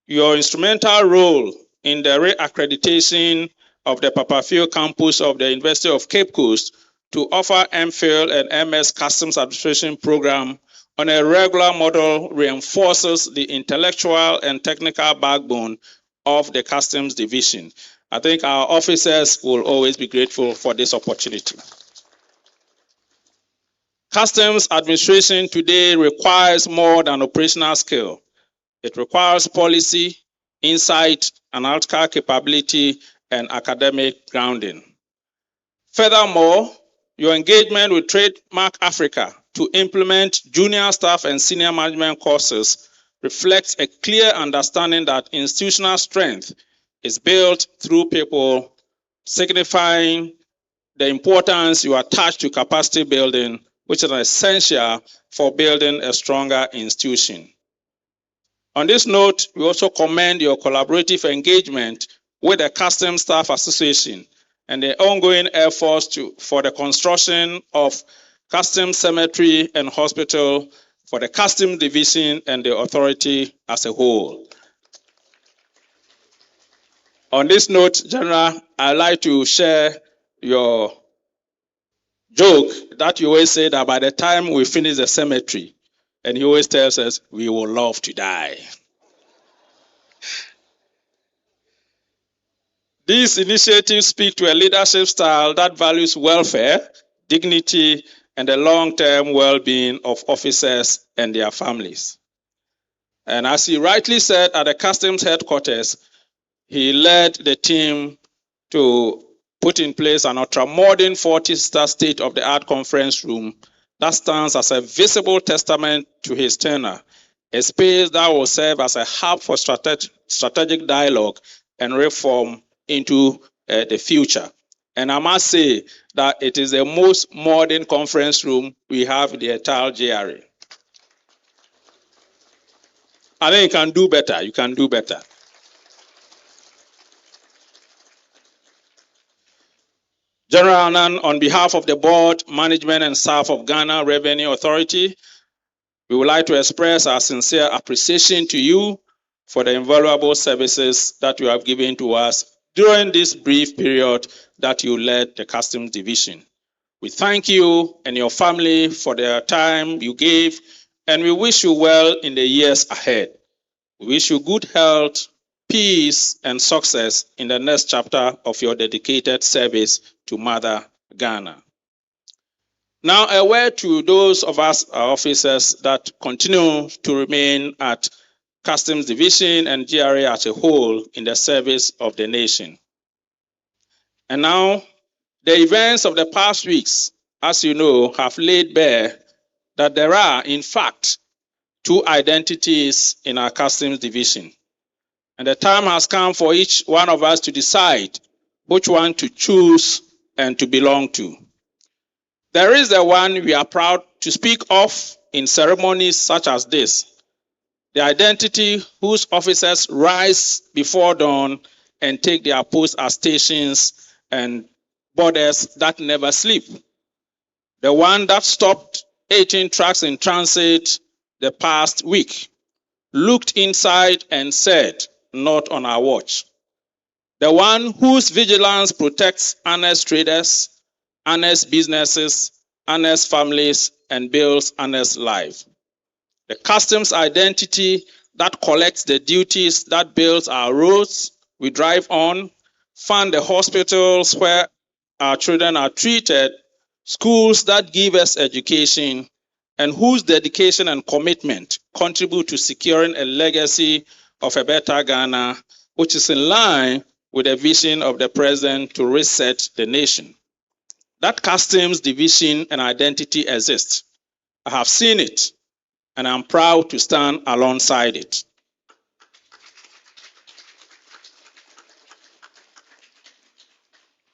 Your instrumental role in the re-accreditation of the Papafio campus of the University of Cape Coast to offer MPhil and MS Customs Administration program on a regular model reinforces the intellectual and technical backbone of the Customs Division. I think our officers will always be grateful for this opportunity. Customs administration today requires more than operational skill. It requires policy, insight, analytical capability, and academic grounding. Furthermore, your engagement with Trademark Africa to implement junior staff and senior management courses reflects a clear understanding that institutional strength is built through people, signifying the importance you attach to capacity building, which is essential for building a stronger institution. On this note, we also commend your collaborative engagement with the Customs Staff Association and the ongoing efforts for the construction of Customs Cemetery and Hospital for the Customs Division and the authority as a whole. On this note, General, I'd like to share your joke that you always say that by the time we finish the cemetery, and he always tells us, we will love to die. These initiatives speak to a leadership style that values welfare, dignity, and the long-term well-being of officers and their families. And as he rightly said at the Customs headquarters, he led the team to put in place an ultra-modern 40-star state-of-the-art conference room that stands as a visible testament to his tenure, a space that will serve as a hub for strategic dialogue and reform into the future. And I must say that it is the most modern conference room we have in the entire GRA. I think you can do better. You can do better. General Annan, on behalf of the board, management, and staff of Ghana Revenue Authority, we would like to express our sincere appreciation to you for the invaluable services that you have given to us during this brief period that you led the Customs Division. We thank you and your family for the time you gave, and we wish you well in the years ahead. We wish you good health, peace, and success in the next chapter of your dedicated service to Mother Ghana. Now, a word to those of us, our officers, that continue to remain at Customs Division and GRA as a whole in the service of the nation. And now, the events of the past weeks, as you know, have laid bare that there are, in fact, two identities in our Customs Division. And the time has come for each one of us to decide which one to choose and to belong to. There is the one we are proud to speak of in ceremonies such as this, the identity whose officers rise before dawn and take their post at stations and borders that never sleep. The one that stopped 18 trucks in transit the past week, looked inside and said, "Not on our watch." The one whose vigilance protects honest traders, honest businesses, honest families, and builds honest life. The customs identity that collects the duties that builds our roads we drive on, fund the hospitals where our children are treated, schools that give us education, and whose dedication and commitment contribute to securing a legacy of a better Ghana, which is in line with the vision of the president to reset the nation. That customs division and identity exists. I have seen it, and I'm proud to stand alongside it.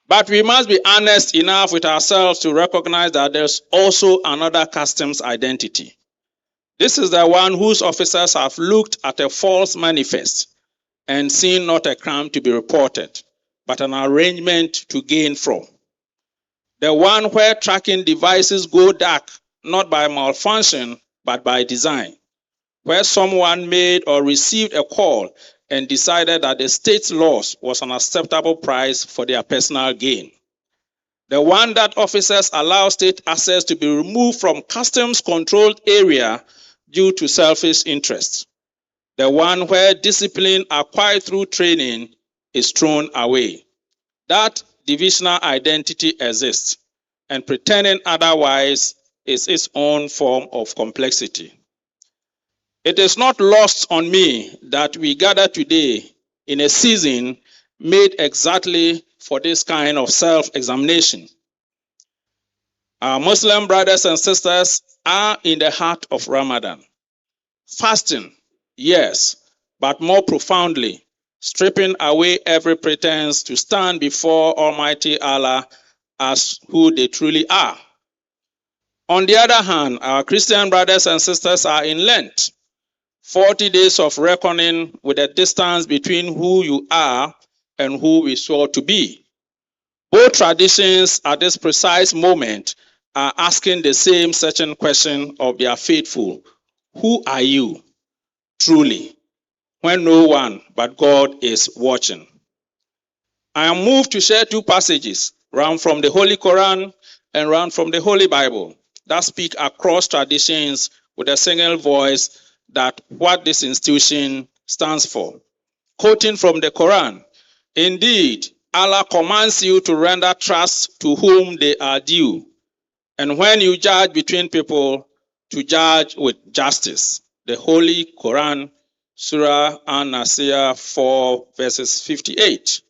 But we must be honest enough with ourselves to recognize that there's also another customs identity. This is the one whose officers have looked at a false manifest and seen not a crime to be reported, but an arrangement to gain from. The one where tracking devices go dark, not by malfunction, but by design. Where someone made or received a call and decided that the state's loss was an acceptable price for their personal gain. The one that officers allow state assets to be removed from customs-controlled area due to selfish interests. The one where discipline acquired through training is thrown away. That divisional identity exists, and pretending otherwise is its own form of complexity. It is not lost on me that we gather today in a season made exactly for this kind of self-examination. Our Muslim brothers and sisters are in the heart of Ramadan. Fasting, yes, but more profoundly, stripping away every pretense to stand before Almighty Allah as who they truly are. On the other hand, our Christian brothers and sisters are in Lent, 40 days of reckoning with the distance between who you are and who we sought to be. Both traditions at this precise moment are asking the same searching question of their faithful. Who are you, truly, when no one but God is watching? I am moved to share two passages, one from the Holy Quran and one from the Holy Bible, that speak across traditions with a single voice that what this institution stands for. Quoting from the Quran, "Indeed, Allah commands you to render trust to whom they are due, and when you judge between people, to judge with justice." The Holy Quran, Surah An-Nasir 4, verses 58.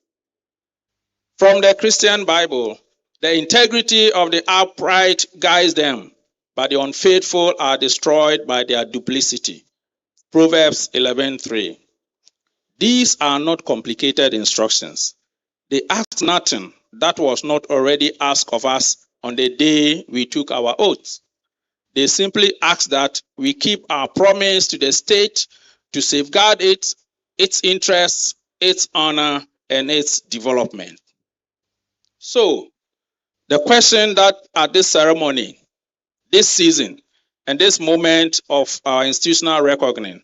From the Christian Bible, the integrity of the upright guides them, but the unfaithful are destroyed by their duplicity. Proverbs 11:3. These are not complicated instructions. They ask nothing that was not already asked of us on the day we took our oath. They simply ask that we keep our promise to the state to safeguard it, its interests, its honor, and its development. So, the question that at this ceremony, this season, and this moment of our institutional recognition,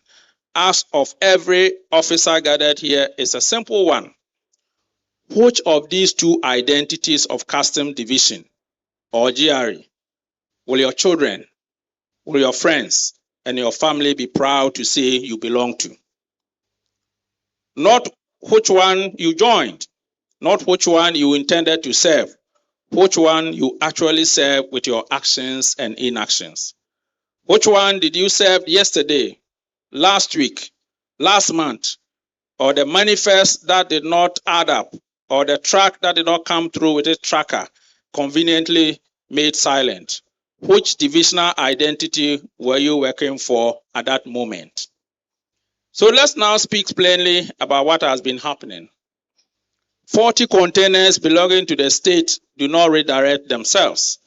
asked of every officer gathered here is a simple one. Which of these two identities of Customs Division or GRE will your children, will your friends, and your family be proud to say you belong to? Not which one you joined, not which one you intended to serve, which one you actually serve with your actions and inactions. Which one did you serve yesterday, last week, last month, or the manifest that did not add up, or the track that did not come through with its tracker, conveniently made silent? Which divisional identity were you working for at that moment? So let's now speak plainly about what has been happening. 40 containers belonging to the state do not redirect themselves.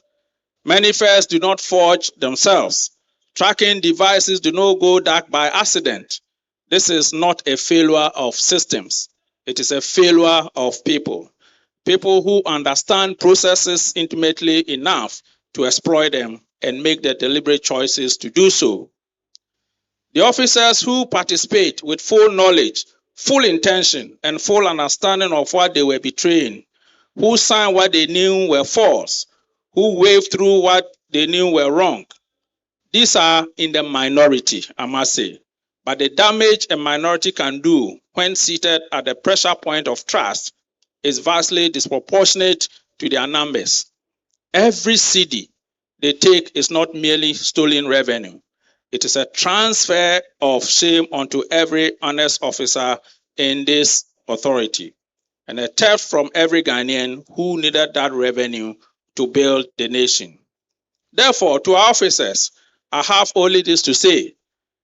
Manifests do not forge themselves. Tracking devices do not go dark by accident. This is not a failure of systems. It is a failure of people. People who understand processes intimately enough to exploit them and make the deliberate choices to do so. The officers who participate with full knowledge, full intention, and full understanding of what they were betraying, who signed what they knew were false, who waved through what they knew were wrong. These are in the minority, I must say. But the damage a minority can do when seated at the pressure point of trust is vastly disproportionate to their numbers. Every cedi they take is not merely stolen revenue. It is a transfer of shame onto every honest officer in this authority, and a theft from every Ghanaian who needed that revenue to build the nation. Therefore, to our officers, I have only this to say: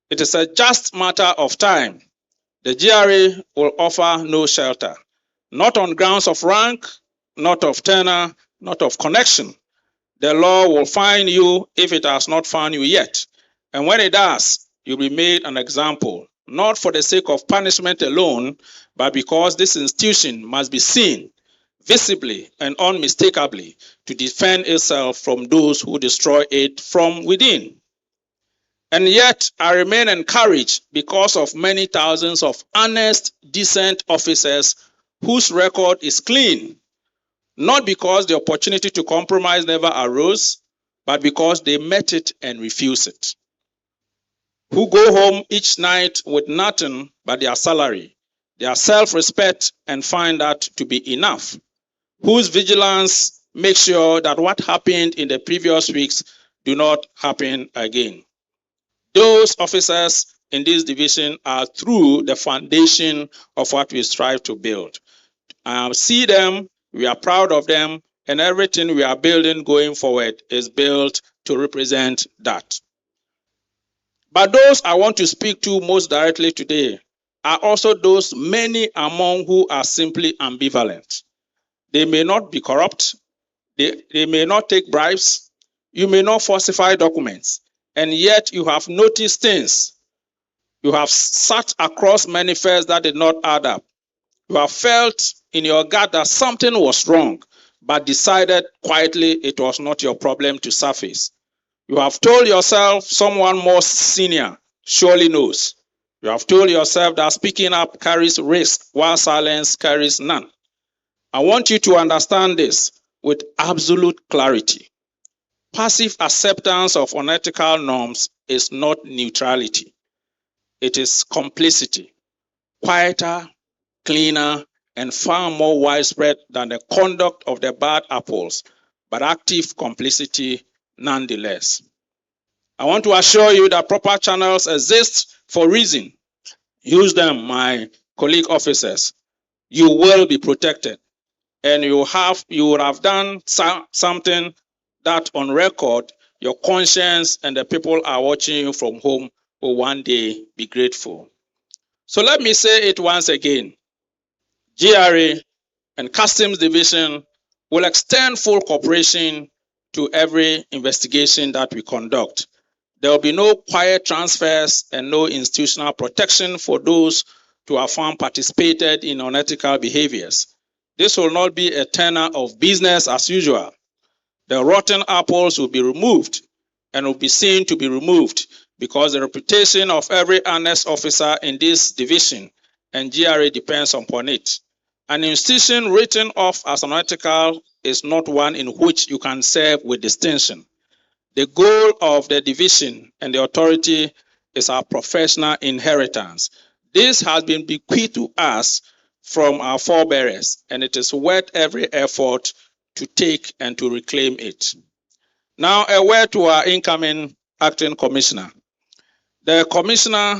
it is a just matter of time. The GRA will offer no shelter, not on grounds of rank, not of tenure, not of connection. The law will find you if it has not found you yet. And when it does, you'll be made an example, not for the sake of punishment alone, but because this institution must be seen visibly and unmistakably to defend itself from those who destroy it from within. And yet, I remain encouraged because of many thousands of honest, decent officers whose record is clean, not because the opportunity to compromise never arose, but because they met it and refused it. Who go home each night with nothing but their salary, their self-respect, and find that to be enough. Whose vigilance makes sure that what happened in the previous weeks do not happen again. Those officers in this division are through the foundation of what we strive to build. See them, we are proud of them, and everything we are building going forward is built to represent that. But those I want to speak to most directly today are also those many among who are simply ambivalent. They may not be corrupt, they may not take bribes, you may not falsify documents, and yet you have noticed things. You have sat across manifests that did not add up. You have felt in your gut that something was wrong, but decided quietly it was not your problem to surface. You have told yourself someone more senior surely knows. You have told yourself that speaking up carries risk, while silence carries none. I want you to understand this with absolute clarity. Passive acceptance of unethical norms is not neutrality. It is complicity, quieter, cleaner, and far more widespread than the conduct of the bad apples, but active complicity nonetheless. I want to assure you that proper channels exist for reason. Use them, my colleague officers. You will be protected, and you would have done something that on record your conscience and the people are watching you from home will one day be grateful. So let me say it once again. GRA and Customs Division will extend full cooperation to every investigation that we conduct. There will be no quiet transfers and no institutional protection for those who have found participated in unethical behaviors. This will not be a tenor of business as usual. The rotten apples will be removed and will be seen to be removed because the reputation of every honest officer in this division and GRA depends upon it. An institution written off as unethical is not one in which you can serve with distinction. The goal of the division and the authority is our professional inheritance. This has been bequeathed to us from our forebears, and it is worth every effort to take and to reclaim it. Now, a word to our incoming acting commissioner. The commissioner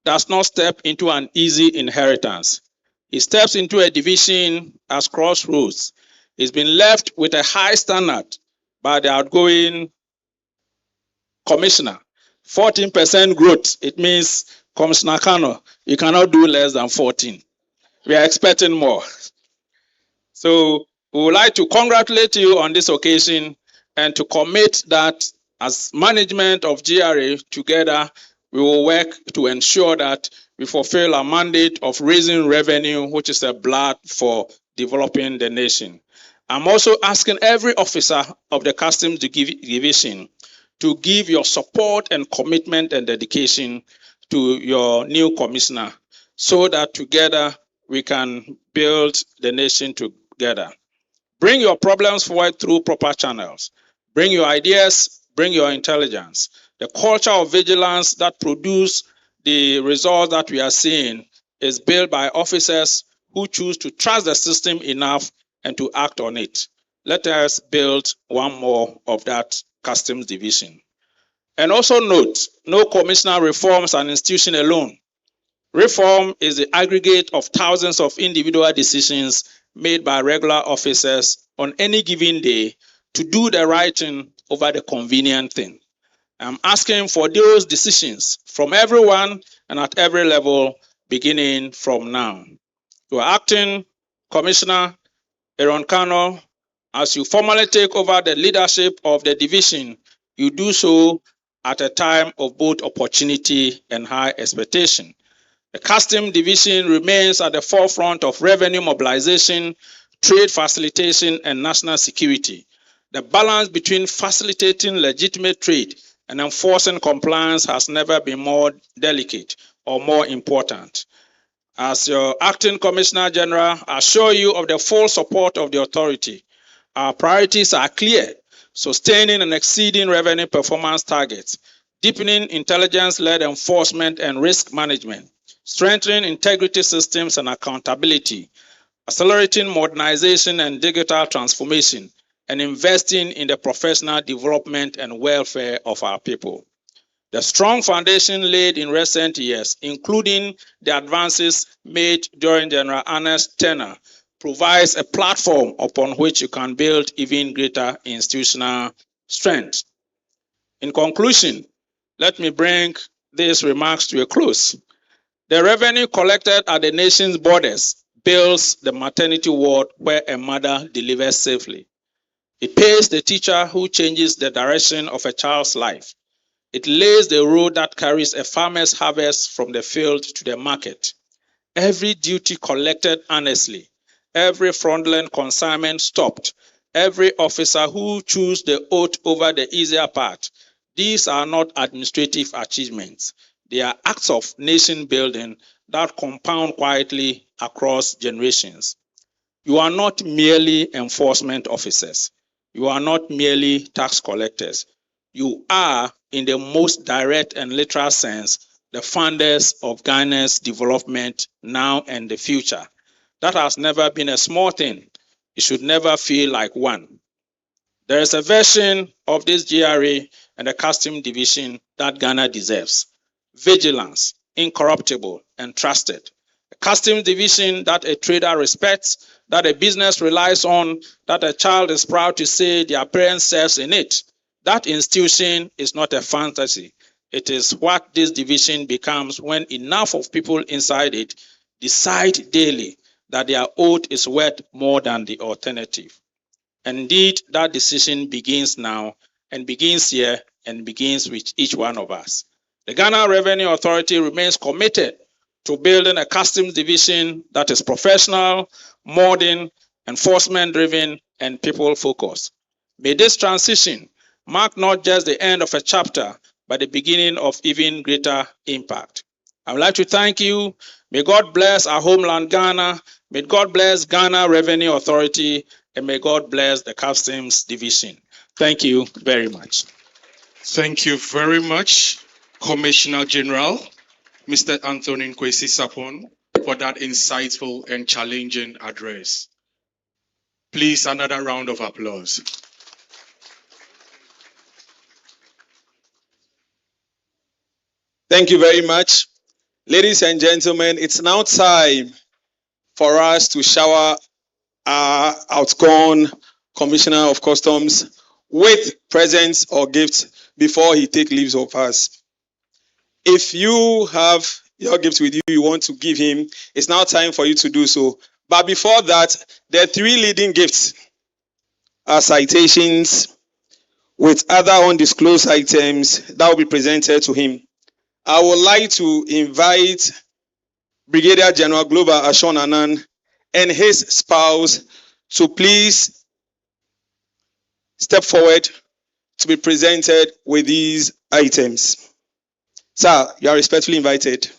does not step into an easy inheritance. He steps into a division as crossroads. He's been left with a high standard by the outgoing commissioner. 14% growth. It means, Commissioner Kano, you cannot do less than 14. We are expecting more. So we would like to congratulate you on this occasion and to commit that as management of GRA together, we will work to ensure that we fulfill our mandate of raising revenue, which is the blood for developing the nation. I'm also asking every officer of the Customs Division to give your support and commitment and dedication to your new commissioner so that together we can build the nation together. Bring your problems forward through proper channels. Bring your ideas, bring your intelligence. The culture of vigilance that produce the results that we are seeing is built by officers who choose to trust the system enough and to act on it. Let us build one more of that Customs Division. And also note, no commissioner reforms an institution alone. Reform is the aggregate of thousands of individual decisions made by regular officers on any given day to do the right thing over the convenient thing. I'm asking for those decisions from everyone and at every level, beginning from now. You are acting Commissioner Aaron Kano. As you formally take over the leadership of the division, you do so at a time of both opportunity and high expectation. The Customs Division remains at the forefront of revenue mobilization, trade facilitation, and national security. The balance between facilitating legitimate trade and enforcing compliance has never been more delicate or more important. As your acting Commissioner General, I assure you of the full support of the authority. Our priorities are clear: sustaining and exceeding revenue performance targets, deepening intelligence-led enforcement and risk management, strengthening integrity systems and accountability, accelerating modernization and digital transformation, and investing in the professional development and welfare of our people. The strong foundation laid in recent years, including the advances made during General ANNAN's tenure, provides a platform upon which you can build even greater institutional strength. In conclusion, let me bring these remarks to a close. The revenue collected at the nation's borders builds the maternity ward where a mother delivers safely. It pays the teacher who changes the direction of a child's life. It lays the road that carries a farmer's harvest from the field to the market. Every duty collected honestly, every fraudulent consignment stopped, every officer who chose the oath over the easier part. These are not administrative achievements. They are acts of nation building that compound quietly across generations. You are not merely enforcement officers. You are not merely tax collectors. You are, in the most direct and literal sense, the founders of Ghana's development now and the future. That has never been a small thing. It should never feel like one. There is a version of this GRA and the Customs Division that Ghana deserves: vigilance, incorruptible, and trusted. A Customs Division that a trader respects, that a business relies on, that a child is proud to say their parents serves in it. That institution is not a fantasy. It is what this division becomes when enough of people inside it decide daily that their oath is worth more than the alternative. Indeed, that decision begins now and begins here and begins with each one of us. The Ghana Revenue Authority remains committed to building a customs division that is professional, modern, enforcement-driven, and people-focused. May this transition mark not just the end of a chapter, but the beginning of even greater impact. I would like to thank you. May God bless our homeland, Ghana. May God bless Ghana Revenue Authority, and may God bless the Customs Division. Thank you very much. Thank you very much, Commissioner General, Mr. Anthony Kwesi Sapon, for that insightful and challenging address. Please, another round of applause. Thank you very much. Ladies and gentlemen, it's now time for us to shower our outgone Commissioner of Customs with presents or gifts before he takes leave of us. If you have your gift with you, you want to give him, it's now time for you to do so. But before that, the three leading gifts are citations with other undisclosed items that will be presented to him. I would like to invite Brigadier General Global ASHONG ANNAN and his spouse to please step forward to be presented with these items. Sir, you are respectfully invited.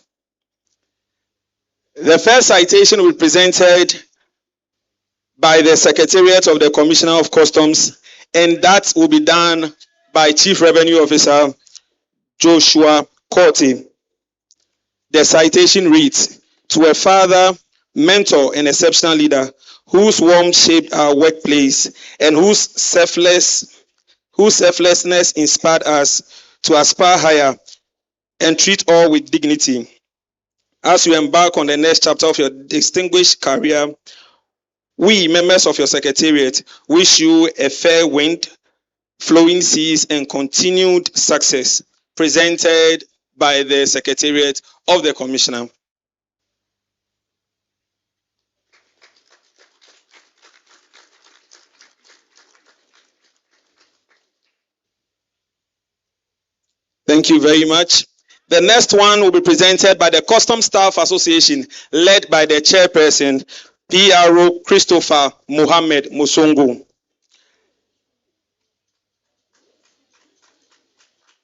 The first citation will be presented by the Secretariat of the Commissioner of Customs, and that will be done by Chief Revenue Officer Joshua Corti. The citation reads, "To a father, mentor, and exceptional leader whose warmth shaped our workplace and whose selflessness inspired us to aspire higher and treat all with dignity. As you embark on the next chapter of your distinguished career, we, members of your Secretariat, wish you a fair wind, flowing seas, and continued success." Presented by the Secretariat of the Commissioner. Thank you very much. The next one will be presented by the Custom Staff Association, led by the chairperson, PRO Christopher Mohammed Musongo.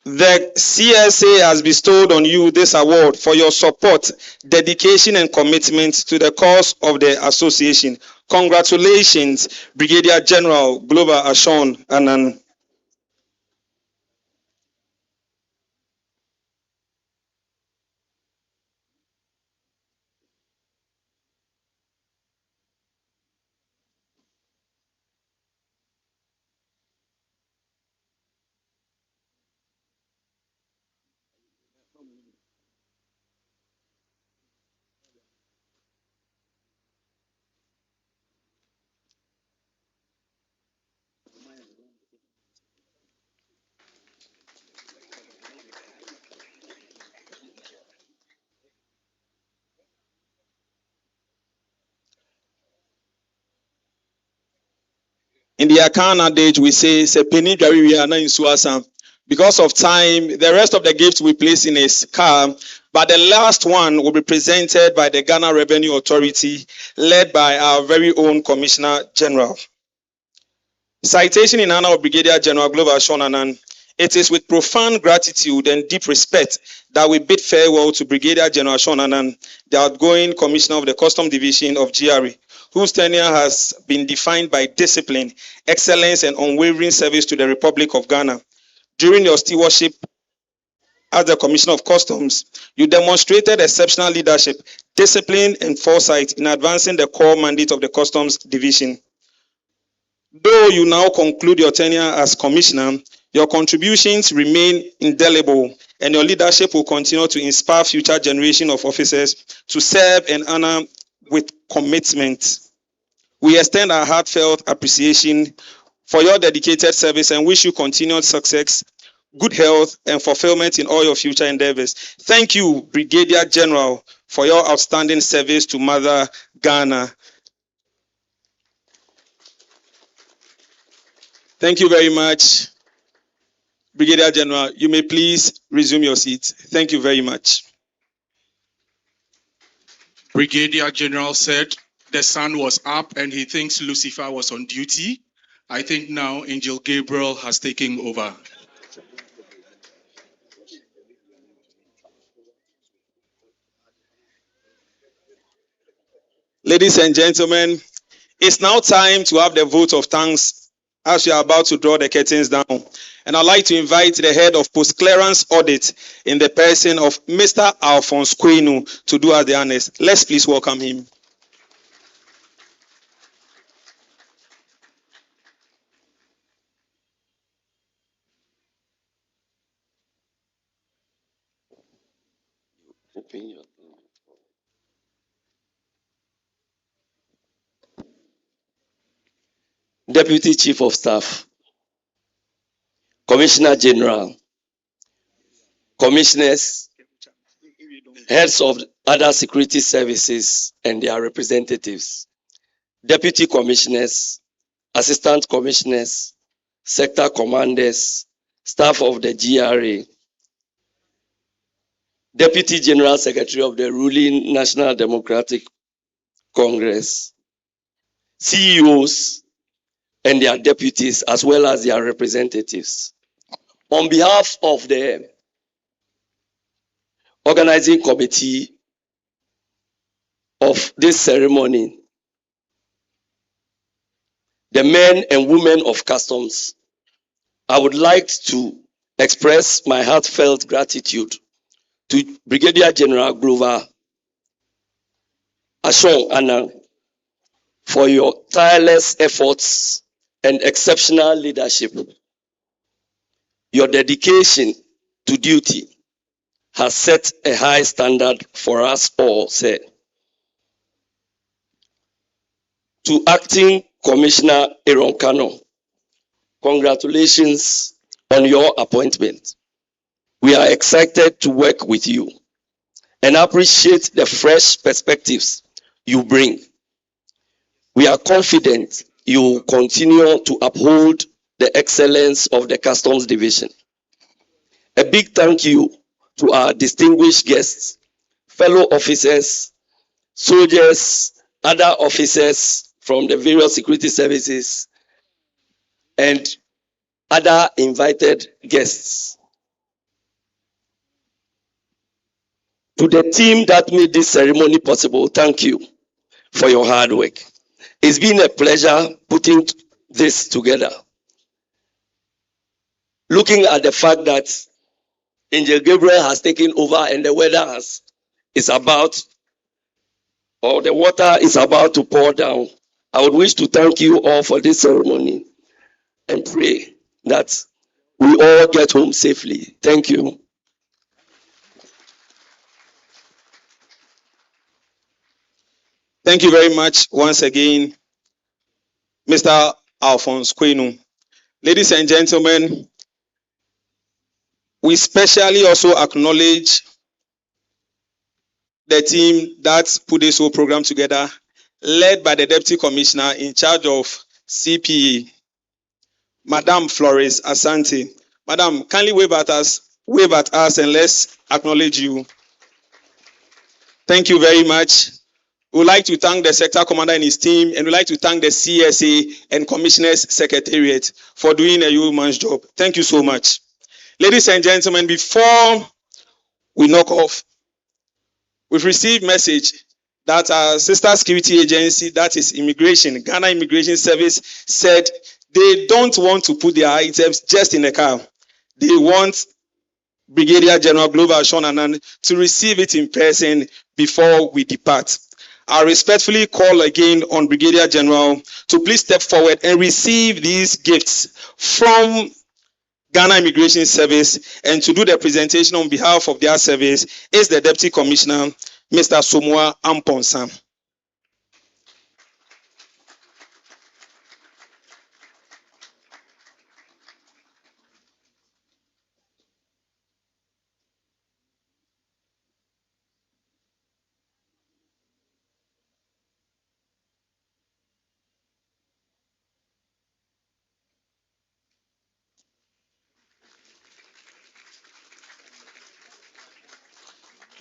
The CSA has bestowed on you this award for your support, dedication, and commitment to the cause of the association. Congratulations, Brigadier General Global ASHONG ANNAN. In the Akan adage, we say, "Sepeni jari ana insuasa." Because of time, the rest of the gifts we place in his car, but the last one will be presented by the Ghana Revenue Authority, led by our very own Commissioner General. Citation in honor of Brigadier General Global ASHONG ANNAN. It is with profound gratitude and deep respect that we bid farewell to Brigadier General ASHONG ANNAN, the outgoing Commissioner of the Customs Division of GRA, whose tenure has been defined by discipline, excellence, and unwavering service to the Republic of Ghana. During your stewardship as the Commissioner of Customs, you demonstrated exceptional leadership, discipline, and foresight in advancing the core mandate of the Customs Division. Though you now conclude your tenure as Commissioner, your contributions remain indelible, and your leadership will continue to inspire future generations of officers to serve and honor with commitment. We extend our heartfelt appreciation for your dedicated service and wish you continued success, good health, and fulfillment in all your future endeavors. Thank you, Brigadier General, for your outstanding service to Mother Ghana. Thank you very much. Brigadier General, you may please resume your seat. Thank you very much. Brigadier General said the sun was up and he thinks Lucifer was on duty. I think now Angel Gabriel has taken over. Ladies and gentlemen, it's now time to have the vote of thanks as we are about to draw the curtains down. And I'd like to invite the head of post-clearance audit in the person of Mr. Alphonse Kwenu to do us the honors. Let's please welcome him. Deputy Chief of Staff, Commissioner General, Commissioners, heads of other security services and their representatives, Deputy Commissioners, Assistant Commissioners, Sector Commanders, staff of the GRA, Deputy General Secretary of the ruling National Democratic Congress, CEOs and their deputies, as well as their representatives. On behalf of the organizing committee of this ceremony, the men and women of customs, I would like to express my heartfelt gratitude to Brigadier General Glover ASHONG ANNAN for your tireless efforts and exceptional leadership. Your dedication to duty has set a high standard for us all, sir. To Acting Commissioner Aaron Kano, congratulations on your appointment. We are excited to work with you and appreciate the fresh perspectives you bring. We are confident you will continue to uphold the excellence of the Customs Division. A big thank you to our distinguished guests, fellow officers, soldiers, other officers from the various security services, and other invited guests. To the team that made this ceremony possible, thank you for your hard work. It's been a pleasure putting this together. Looking at the fact that Angel Gabriel has taken over and the weather is about, or the water is about to pour down, I would wish to thank you all for this ceremony and pray that we all get home safely. Thank you. Thank you very much once again, Mr. Alphonse Kwenu. Ladies and gentlemen, we specially also acknowledge the team that put this whole program together, led by the Deputy Commissioner in charge of CPE, Madam Flores Asante. Madam, kindly wave at us and let's acknowledge you. Thank you very much. We would like to thank the sector commander and his team, and we'd like to thank the CSA and Commissioners Secretariat for doing a huge job. Thank you so much. Ladies and gentlemen, before we knock off, we've received message that our sister security agency, that is Immigration, Ghana Immigration Service, said they don't want to put their items just in the car. They want Brigadier General Glover ASHONG to receive it in person before we depart. I respectfully call again on Brigadier General to please step forward and receive these gifts from Ghana Immigration Service, and to do the presentation on behalf of their service is the Deputy Commissioner, Mr. Somua Amponsa.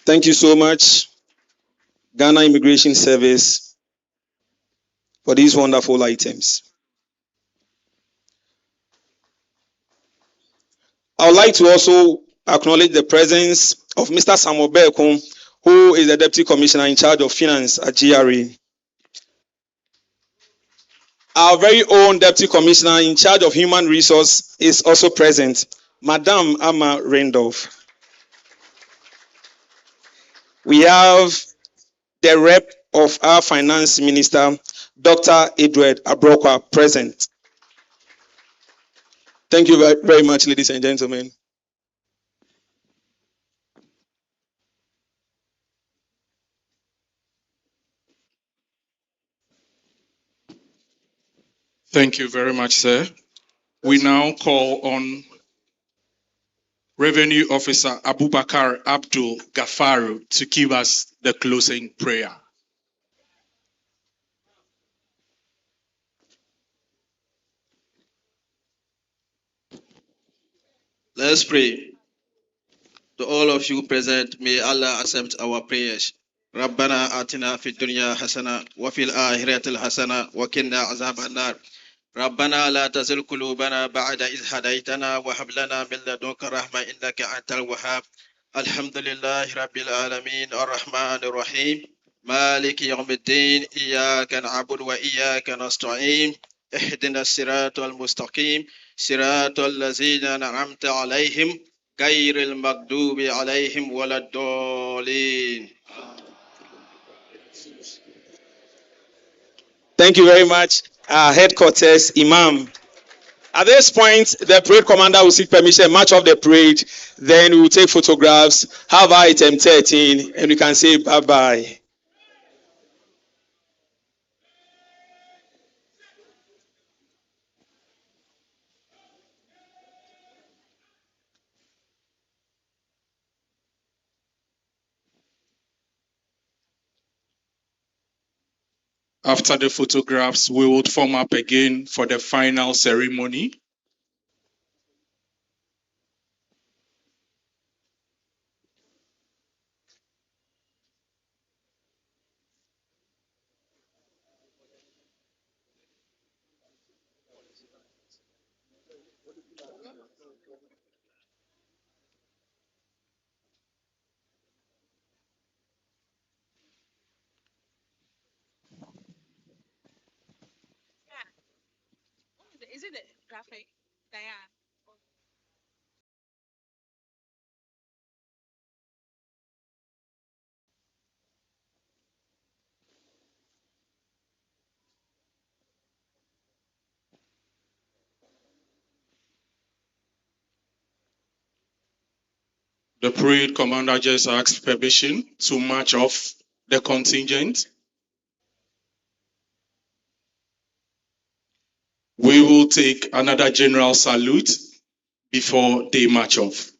Thank you so much, Ghana Immigration Service, for these wonderful items. I would like to also acknowledge the presence of Mr. Samuel Bekum, who is the Deputy Commissioner in charge of Finance at GRA. Our very own Deputy Commissioner in charge of Human Resource is also present, Madam Amma Rendolph. We have the rep of our Finance Minister, Dr. Edward Abrokwa, present. Thank you very, very much, ladies and gentlemen. Thank you very much, sir. We now call on Revenue Officer Abubakar Abdul Gafaru to give us the closing prayer. Let's pray. To all of you present, may Allah accept our prayers. ربنا آتنا في الدنيا حسنة وفي الآخرة حسنة وقنا عذاب النار. ربنا لا تزغ قلوبنا بعد إذ هديتنا وهب لنا من لدنك رحمة إنك أنت الوهاب. الحمد لله رب العالمين الرحمن الرحيم مالك يوم الدين إياك نعبد وإياك نستعين اهدنا الصراط المستقيم صراط الذين أنعمت عليهم غير المغضوب عليهم ولا الضالين. Thank you very much, Headquarters Imam. At this point, the parade commander will seek permission, march off the parade, then we will take photographs, have item 13, and we can say bye-bye. After the photographs, we would form up again for the final ceremony. Is it the graphic? Diane. The parade commander just asked permission to march off the contingent. We will take another general salute before they march off.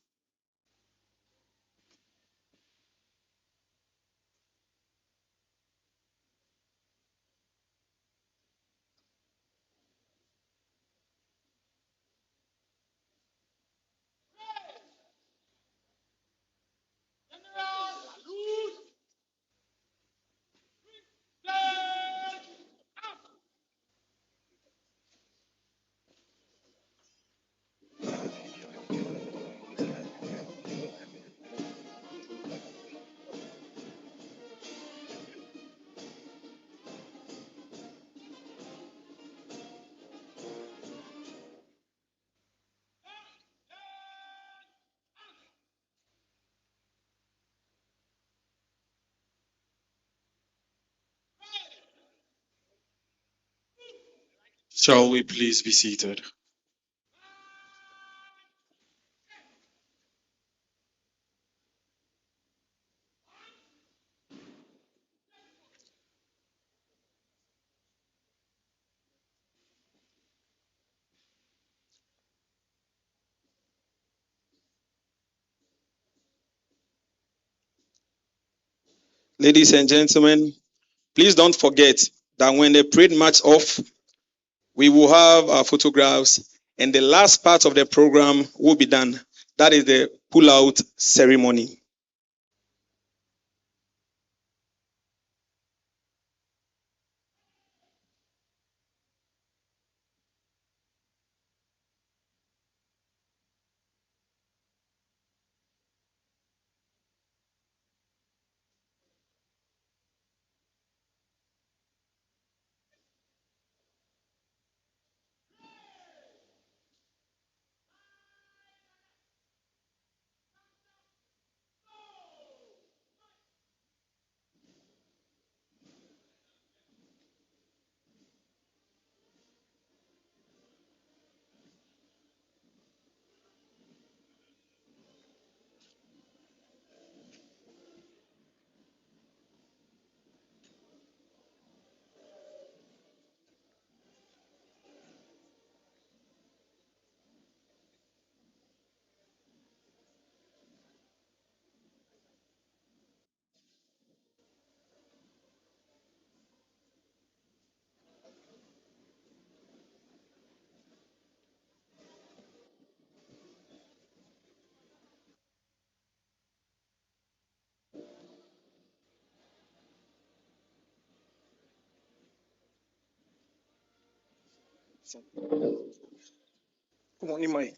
Shall we please be seated? Ladies and gentlemen, please don't forget that when the parade march off, we will have our photographs, and the last part of the program will be done. That is the pull-out ceremony. Come on, Imai.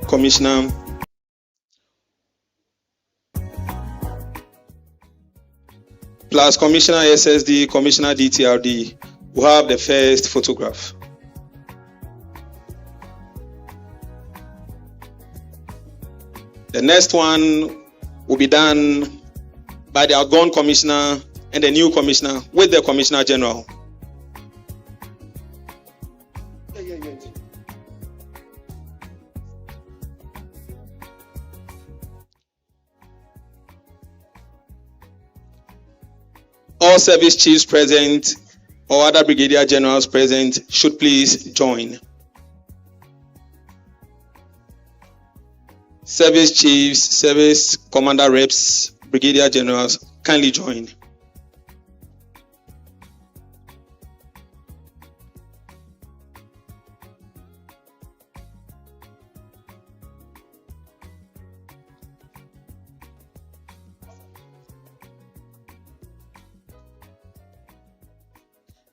Commissioner plus Commissioner SSD, Commissioner DTRD will have the first photograph. The next one will be done by the outgone commissioner and the new commissioner with the Commissioner General. All service chiefs present or other brigadier generals present should please join. Service chiefs, service commander reps, brigadier generals, kindly join.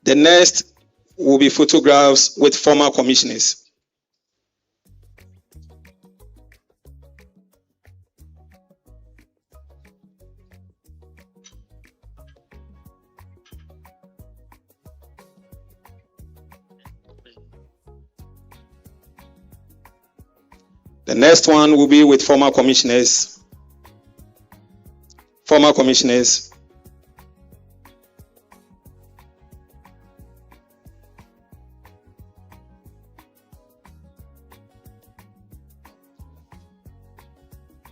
The next will be photographs with former commissioners. The next one will be with former commissioners. Former commissioners.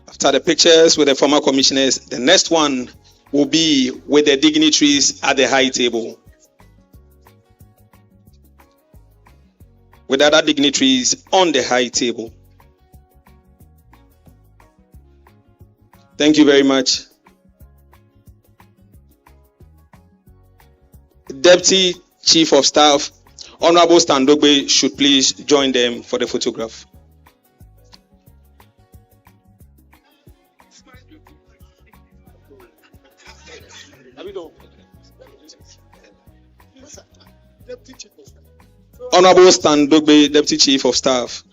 After the pictures with the former commissioners, the next one will be with the dignitaries at the high table. With other dignitaries on the high table. Thank you very much. Deputy Chief of Staff, Honorable Standogbe, should please join them for the photograph. Honorable Standogbe, Deputy Chief of Staff.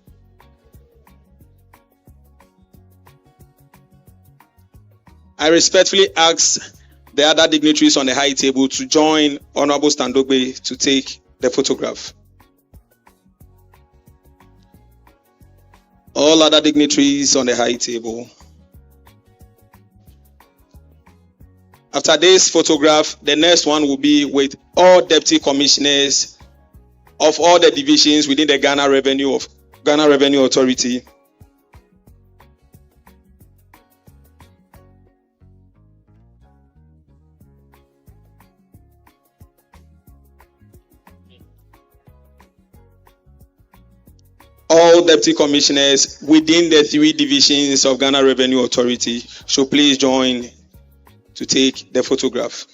I respectfully ask the other dignitaries on the high table to join Honorable Standogbe to take the photograph. All other dignitaries on the high table. After this photograph, the next one will be with all deputy commissioners of all the divisions within the Ghana Revenue Authority. All deputy commissioners within the 3 divisions of Ghana Revenue Authority should please join to take the photograph.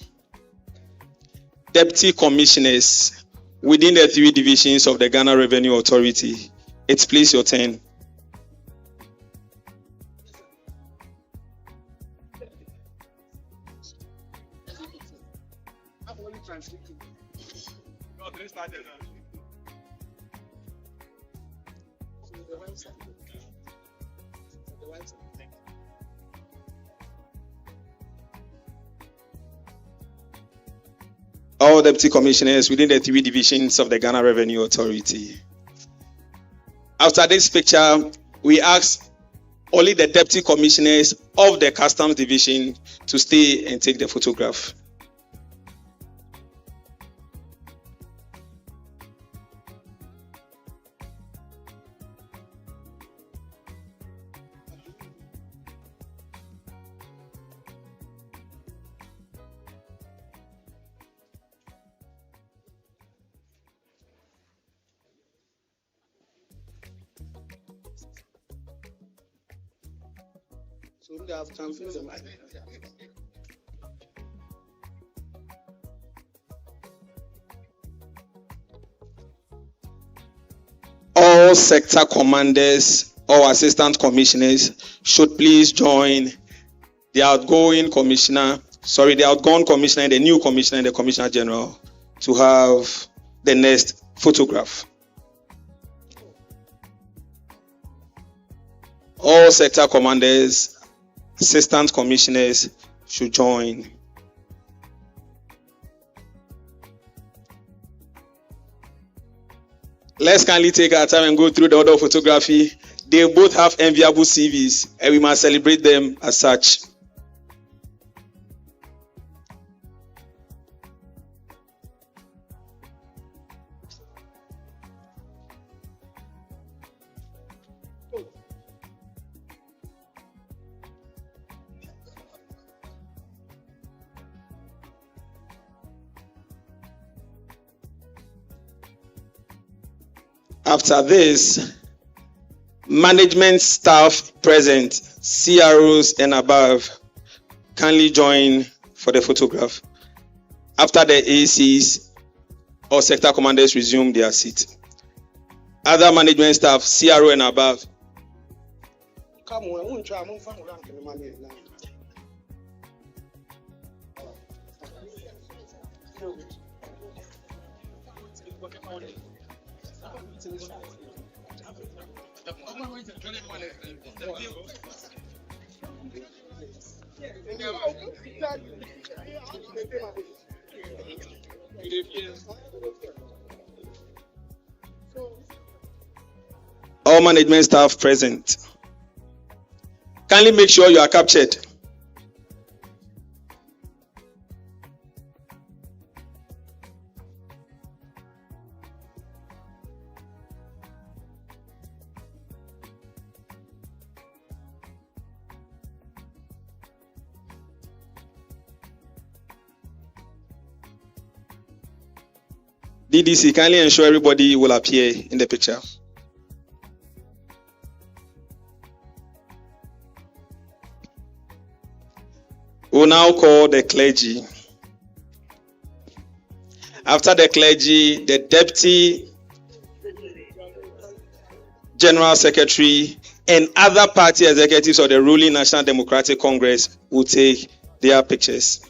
Deputy commissioners within the 3 divisions of the Ghana Revenue Authority, it's please your turn. All deputy commissioners within the 3 divisions of the Ghana Revenue Authority. After this picture, we ask only the deputy commissioners of the Customs Division to stay and take the photograph. So they have confused them. All sector commanders or assistant commissioners should please join the outgoing commissioner and the new commissioner and the commissioner general to have the next photograph. All sector commanders, assistant commissioners should join. Let's kindly take our time and go through the order of photography. They both have enviable CVs, and we must celebrate them as such. After this, management staff present, CROs and above, kindly join for the photograph. After the ACs or sector commanders resume their seat. Other management staff, CRO and above. All management staff present. Kindly make sure you are captured. DDC, kindly ensure everybody will appear in the picture. We'll now call the clergy. After the clergy, the Deputy General Secretary and other party executives of the ruling National Democratic Congress will take their pictures.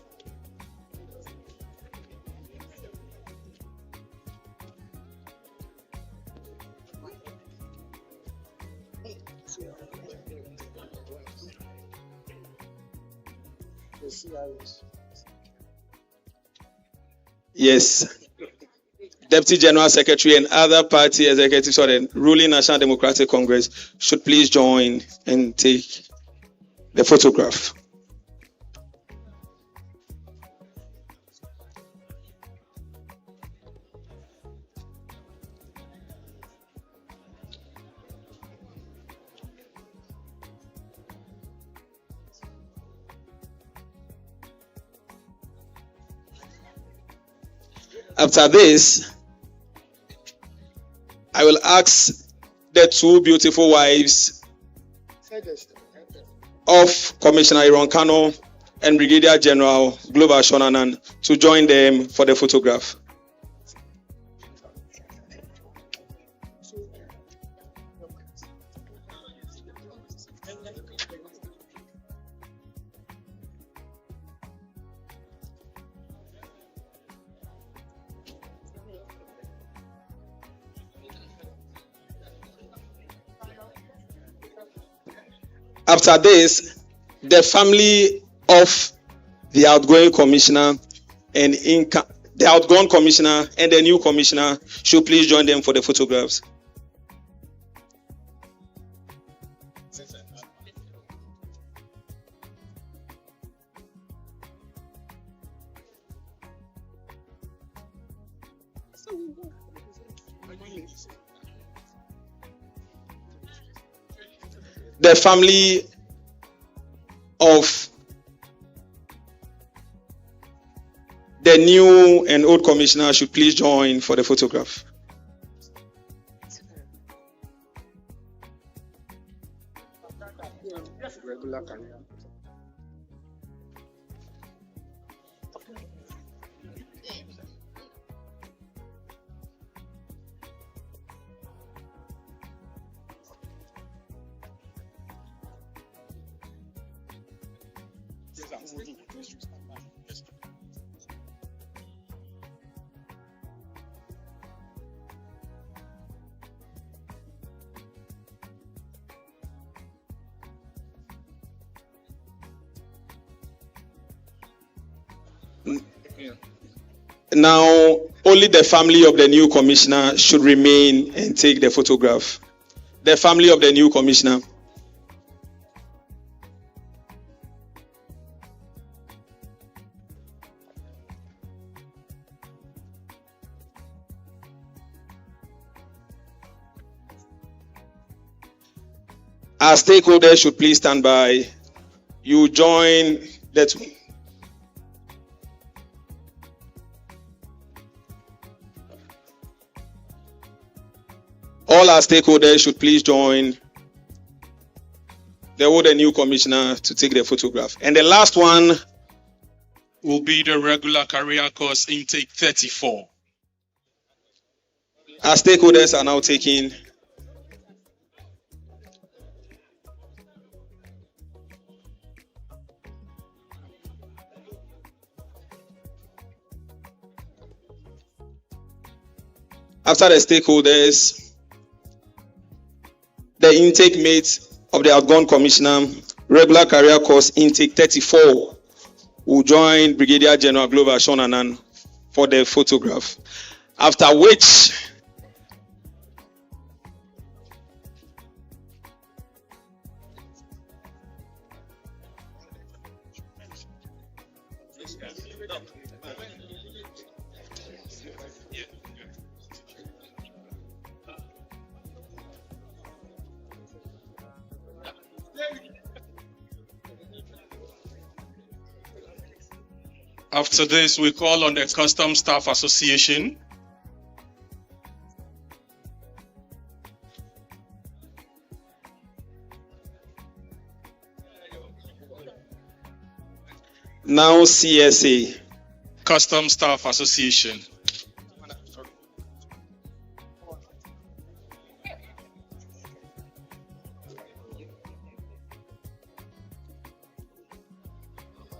Yes. Deputy General Secretary and other party executives of the ruling National Democratic Congress should please join and take the photograph. After this, I will ask the two beautiful wives of Commissioner Iron Kano and Brigadier General Global ANNAN to join them for the photograph. After this, the family of the outgoing commissioner and the outgoing commissioner and the new commissioner should please join them for the photographs. The family of the new and old commissioner should please join for the photograph. Regular career. Now, only the family of the new commissioner should remain and take the photograph. The family of the new commissioner. Our stakeholders should please stand by. You join that. All our stakeholders should please join the new commissioner to take the photograph. And the last one will be the regular career course intake 34. Our stakeholders are now taking. After the stakeholders, the intake mate of the outgone commissioner, regular career course intake 34, will join Brigadier General Global ASHONG ANNAN for the photograph. After which, after this, we call on the Custom Staff Association. now CSA. Custom Staff Association.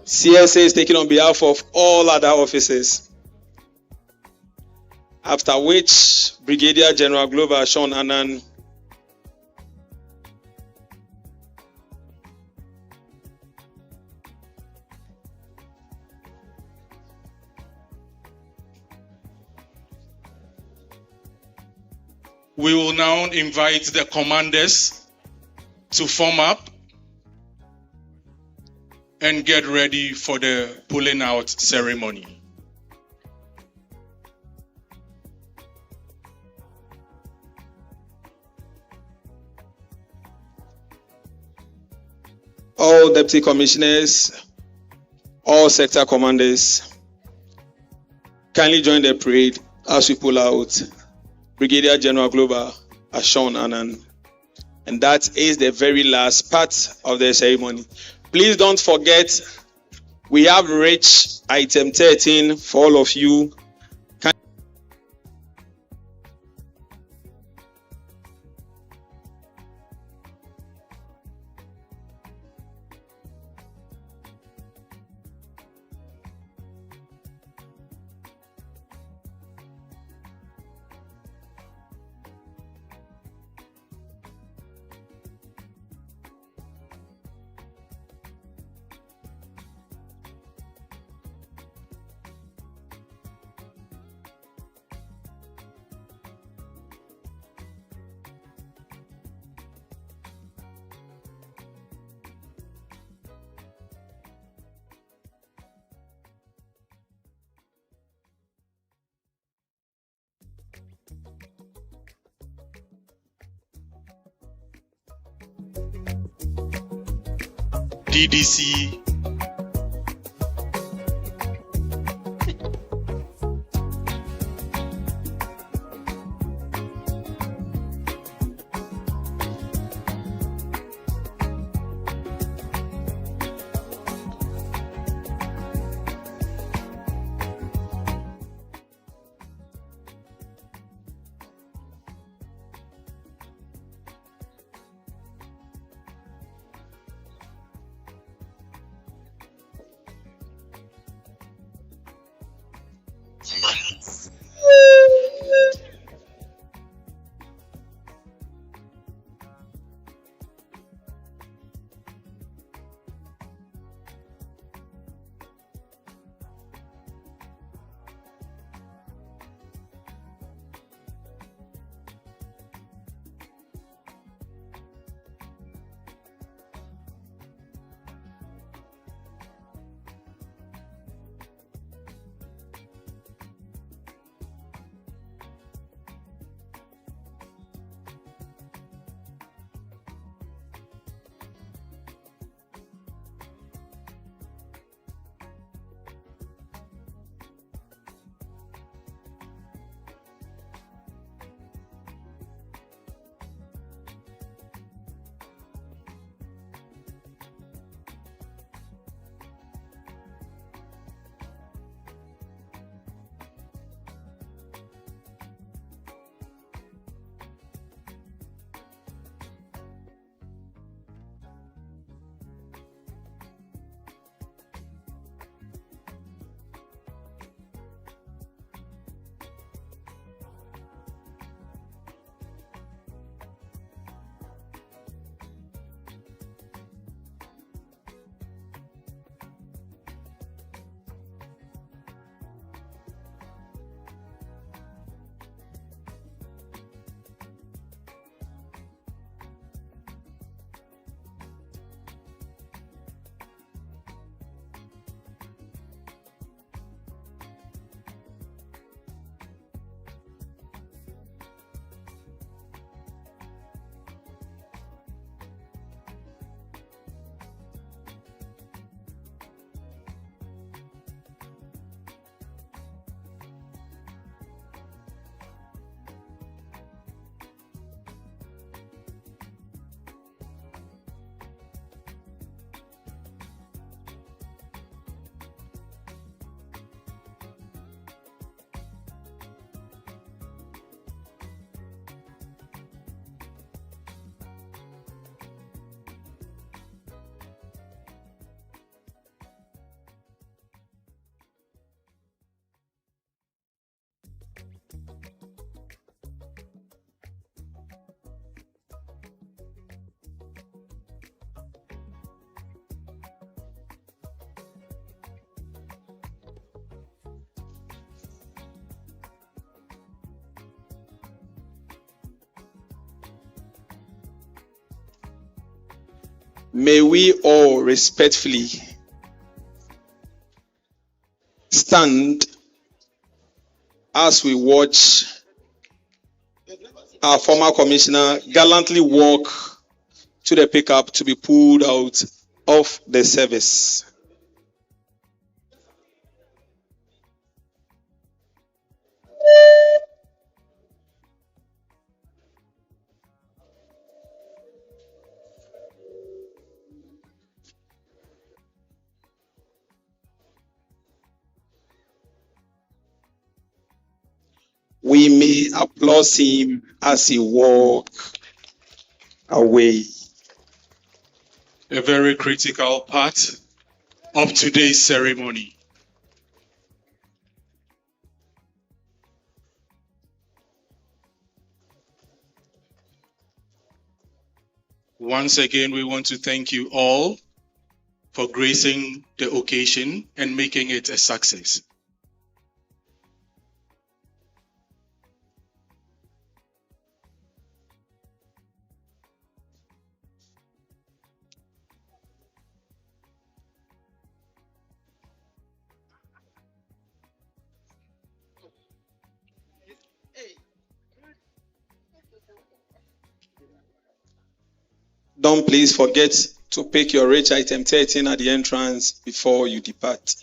CSA is taken on behalf of all other officers. After which, Brigadier General Global ASHONG ANNAN we will now invite the commanders to form up and get ready for the pulling out ceremony. all deputy commissioners, all sector commanders, kindly join the parade as we pull out Brigadier General Global ASHONG ANNAN. And that is the very last part of the ceremony. Please don't forget, we have reached item 13 for all of you. DDC, May we all respectfully stand as we watch our former commissioner gallantly walk to the pickup to be pulled out of the service. We may applaud him as he walks away. A very critical part of today's ceremony. Once again, we want to thank you all for gracing the occasion and making it a success. Don't please forget to pick your rich item 13 at the entrance before you depart.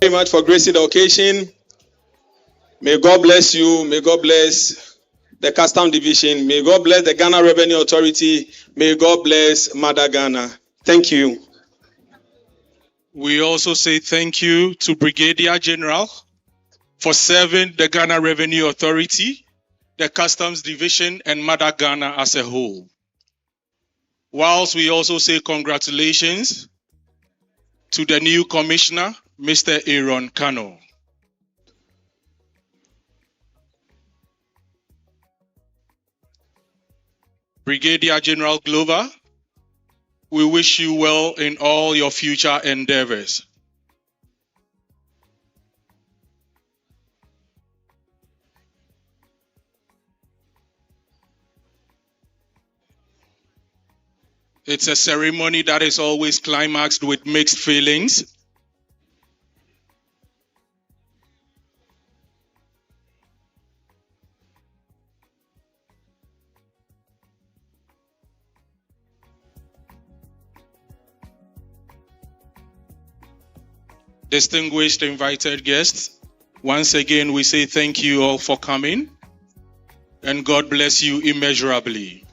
Very much for gracing the occasion. May God bless you. May God bless the Custom Division. May God bless the Ghana Revenue Authority. May God bless Mother Ghana. Thank you. We also say thank you to Brigadier General for serving the Ghana Revenue Authority, the Customs Division, and Mother Ghana as a whole. Whilst we also say congratulations to the new Commissioner, Mr. Aaron Kano. Brigadier General Glover, we wish you well in all your future endeavors. It's a ceremony that is always climaxed with mixed feelings. Distinguished invited guests, once again we say thank you all for coming, and God bless you immeasurably.